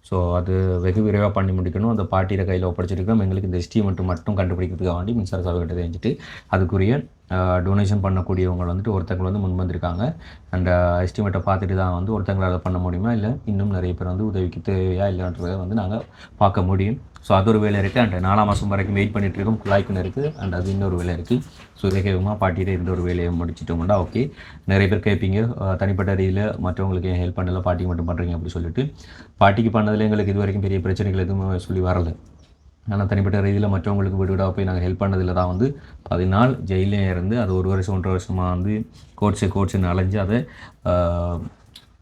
ஸோ அது வெகு விரைவாக பண்ணி முடிக்கணும். அந்த பாட்டியில் கையில் ஒப்படைச்சிருக்கோம். எங்களுக்கு இந்த எஸ்டிமேட் மட்டும் கண்டுபிடிக்கிறதுக்காக வேண்டி மின்சார சபை கிட்ட தெரிஞ்சுட்டு அதுக்குரிய டொனேஷன் பண்ணக்கூடியவங்க வந்துட்டு ஒருத்தங்க வந்து முன் வந்திருக்காங்க. அண்ட் எஸ்டிமேட்டை பார்த்துட்டு தான் வந்து ஒருத்தங்களால் பண்ண முடியுமா இல்லை இன்னும் நிறைய பேர் வந்து உதவிக்கு தேவையா இல்லைன்றதை வந்து நாங்கள் பார்க்க முடியும். ஸோ அது ஒரு வேலை இருக்குது. அண்ட் 4 மாதம் வரைக்கும் வெயிட் பண்ணிகிட்ருக்கோம். குழாய்க்குன்னு இருக்குது. அண்ட் அது இன்னொரு வேலை இருக்குது. ஸோ இதை கேட்குமா பாட்டிகிட்ட இந்த ஒரு வேலையை முடிச்சிட்டோம்னா ஓகே. நிறைய பேர் கேட்பீங்க தனிப்பட்ட ரீதியில் மற்றவங்களுக்கு ஹெல்ப் பண்ணல, பாட்டிக்கு மட்டும் பண்ணுறீங்க அப்படி சொல்லிட்டு. பாட்டிக்கு பண்ணதில் எங்களுக்கு இது வரைக்கும் பெரிய பிரச்சனைகள் எதுவும் சொல்லி வரலை. ஆனால் தனிப்பட்ட ரீதியில் மற்றவங்களுக்கு வீடாக போய் நாங்கள் ஹெல்ப் பண்ணதில் தான் வந்து 10 நாள் ஜெயிலே இருந்து அது 1 வருஷம் 1.5 வருஷமாக வந்து கோர்ட்ஸுன்னு அலைஞ்சு அதை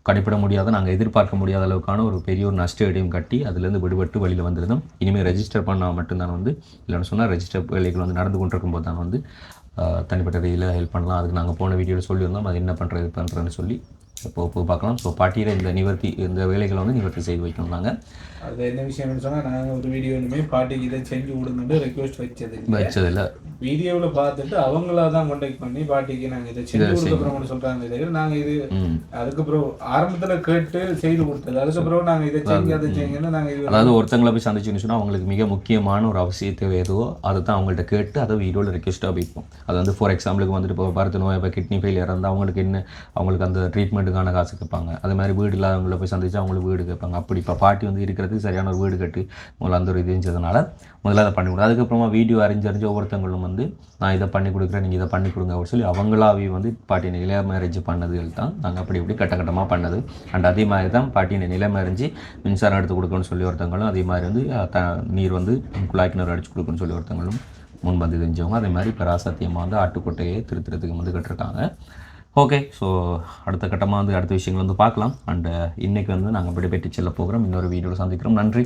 கணிப்பிட முடியாத, நாங்கள் எதிர்பார்க்க முடியாத அளவுக்கான ஒரு பெரிய ஒரு நஷ்ட ஈடையும் கட்டி அதுலேருந்து விடுபட்டு வழியில் வந்திருந்தோம். இனிமேல் ரெஜிஸ்டர் பண்ணால் மட்டும்தான் வந்து இல்லைன்னு சொன்னால் ரெஜிஸ்டர் வேலைகள் வந்து நடந்து கொண்டிருக்கும் போது தான் வந்து தனிப்பட்ட ரீதியில் ஹெல்ப் பண்ணலாம். அதுக்கு நாங்கள் போன வீடியோவில் சொல்லியிருந்தோம், அது என்ன பண்ணுறதுன்னு சொல்லி இப்போ பார்க்கலாம். ஸோ பாட்டியில் இந்த வேலைகளை வந்து நிவர்த்தி செய்து வைக்கணும். நாங்கள் அது என்ன விஷயம்னு சொன்னால், நாங்கள் ஒரு வீடியோ இனிமேல் பாட்டிக்கு இதை செஞ்சு கொடுங்கன்னு ரெக்வஸ்ட் வச்சதில்லை. வீடியோவில் பார்த்துட்டு அவங்களா தான் கான்டாக்ட் பண்ணி பாட்டிக்கு நாங்கள் இதை செஞ்சு கொடுக்குறோம்னு சொல்கிறாங்க. நாங்கள் இது அதுக்கப்புறம் ஆரம்பத்தில் கேட்டு செய்து கொடுத்தது. அதுக்கப்புறம் நாங்கள் இதை செய்யுங்க அதை செய்யுங்கன்னு நாங்கள் அதாவது ஒருத்தங்களை போய் சந்திச்சுன்னு சொன்னால் அவங்களுக்கு மிக முக்கியமான ஒரு அவசியத்தை ஏதோ அதை தான் அவங்கள்ட்ட கேட்டு அதை வீடியோவில் ரெக்வஸ்ட்டாக வைப்போம். அது வந்து ஃபார் எக்ஸாம்பிளுக்கு வந்துட்டு இப்போ பருத்த நோய், இப்போ கிட்னி ஃபெயிலியர் இருந்தால் அவங்களுக்கு அந்த ட்ரீட்மெண்ட்டுக்கான காசு கேட்பாங்க. அது மாதிரி வீடு இல்லாதவங்கள போய் சந்திச்சு அவங்களுக்கு வீடு கேட்பாங்க. அப்படி இப்போ பாட்டி வந்து இருக்கிறதுக்கு சரியான ஒரு வீடு கட்டி முதல்ல அந்த ஒரு இது இருந்ததுனால முதல்ல அதை பண்ணி கொடுக்கும். அதுக்கப்புறமா வீடியோ அறிஞ்சு ஒவ்வொருத்தவங்களும் வந்து நான் இதை பண்ணி கொடுக்குறேன், நீங்கள் இதை பண்ணி கொடுங்க அப்படின்னு சொல்லி அவங்களாவே வந்து பாட்டியை நிலை மேரேஜ் பண்ணதுகள் தான் நாங்கள் அப்படி கட்டமாக பண்ணது. அண்ட் அதே மாதிரி தான் பாட்டியை நிலை மேரேஜ் மின்சாரம் எடுத்து கொடுக்கணும்னு சொல்லி ஒருத்தவங்களும், அதே மாதிரி வந்து நீர் வந்து குழாய் கிணறு அடிச்சு கொடுக்கணும்னு சொல்லி ஒருத்தவங்களும் முன் வந்து தெரிஞ்சவங்க. அதே மாதிரி இப்போ ராசாத்தியமாக வந்து ஆட்டுக்கொட்டையை திருத்துறதுக்கு வந்து கட்டிருக்காங்க. ஓகே, ஸோ அடுத்த கட்டமாக வந்து அடுத்த விஷயங்கள் வந்து பார்க்கலாம். அண்டு இன்றைக்கி வந்து நாங்கள் விடைபெற்று செல்ல போகிறோம். இன்னொரு வீடியோவில் சந்திக்கிறோம். நன்றி.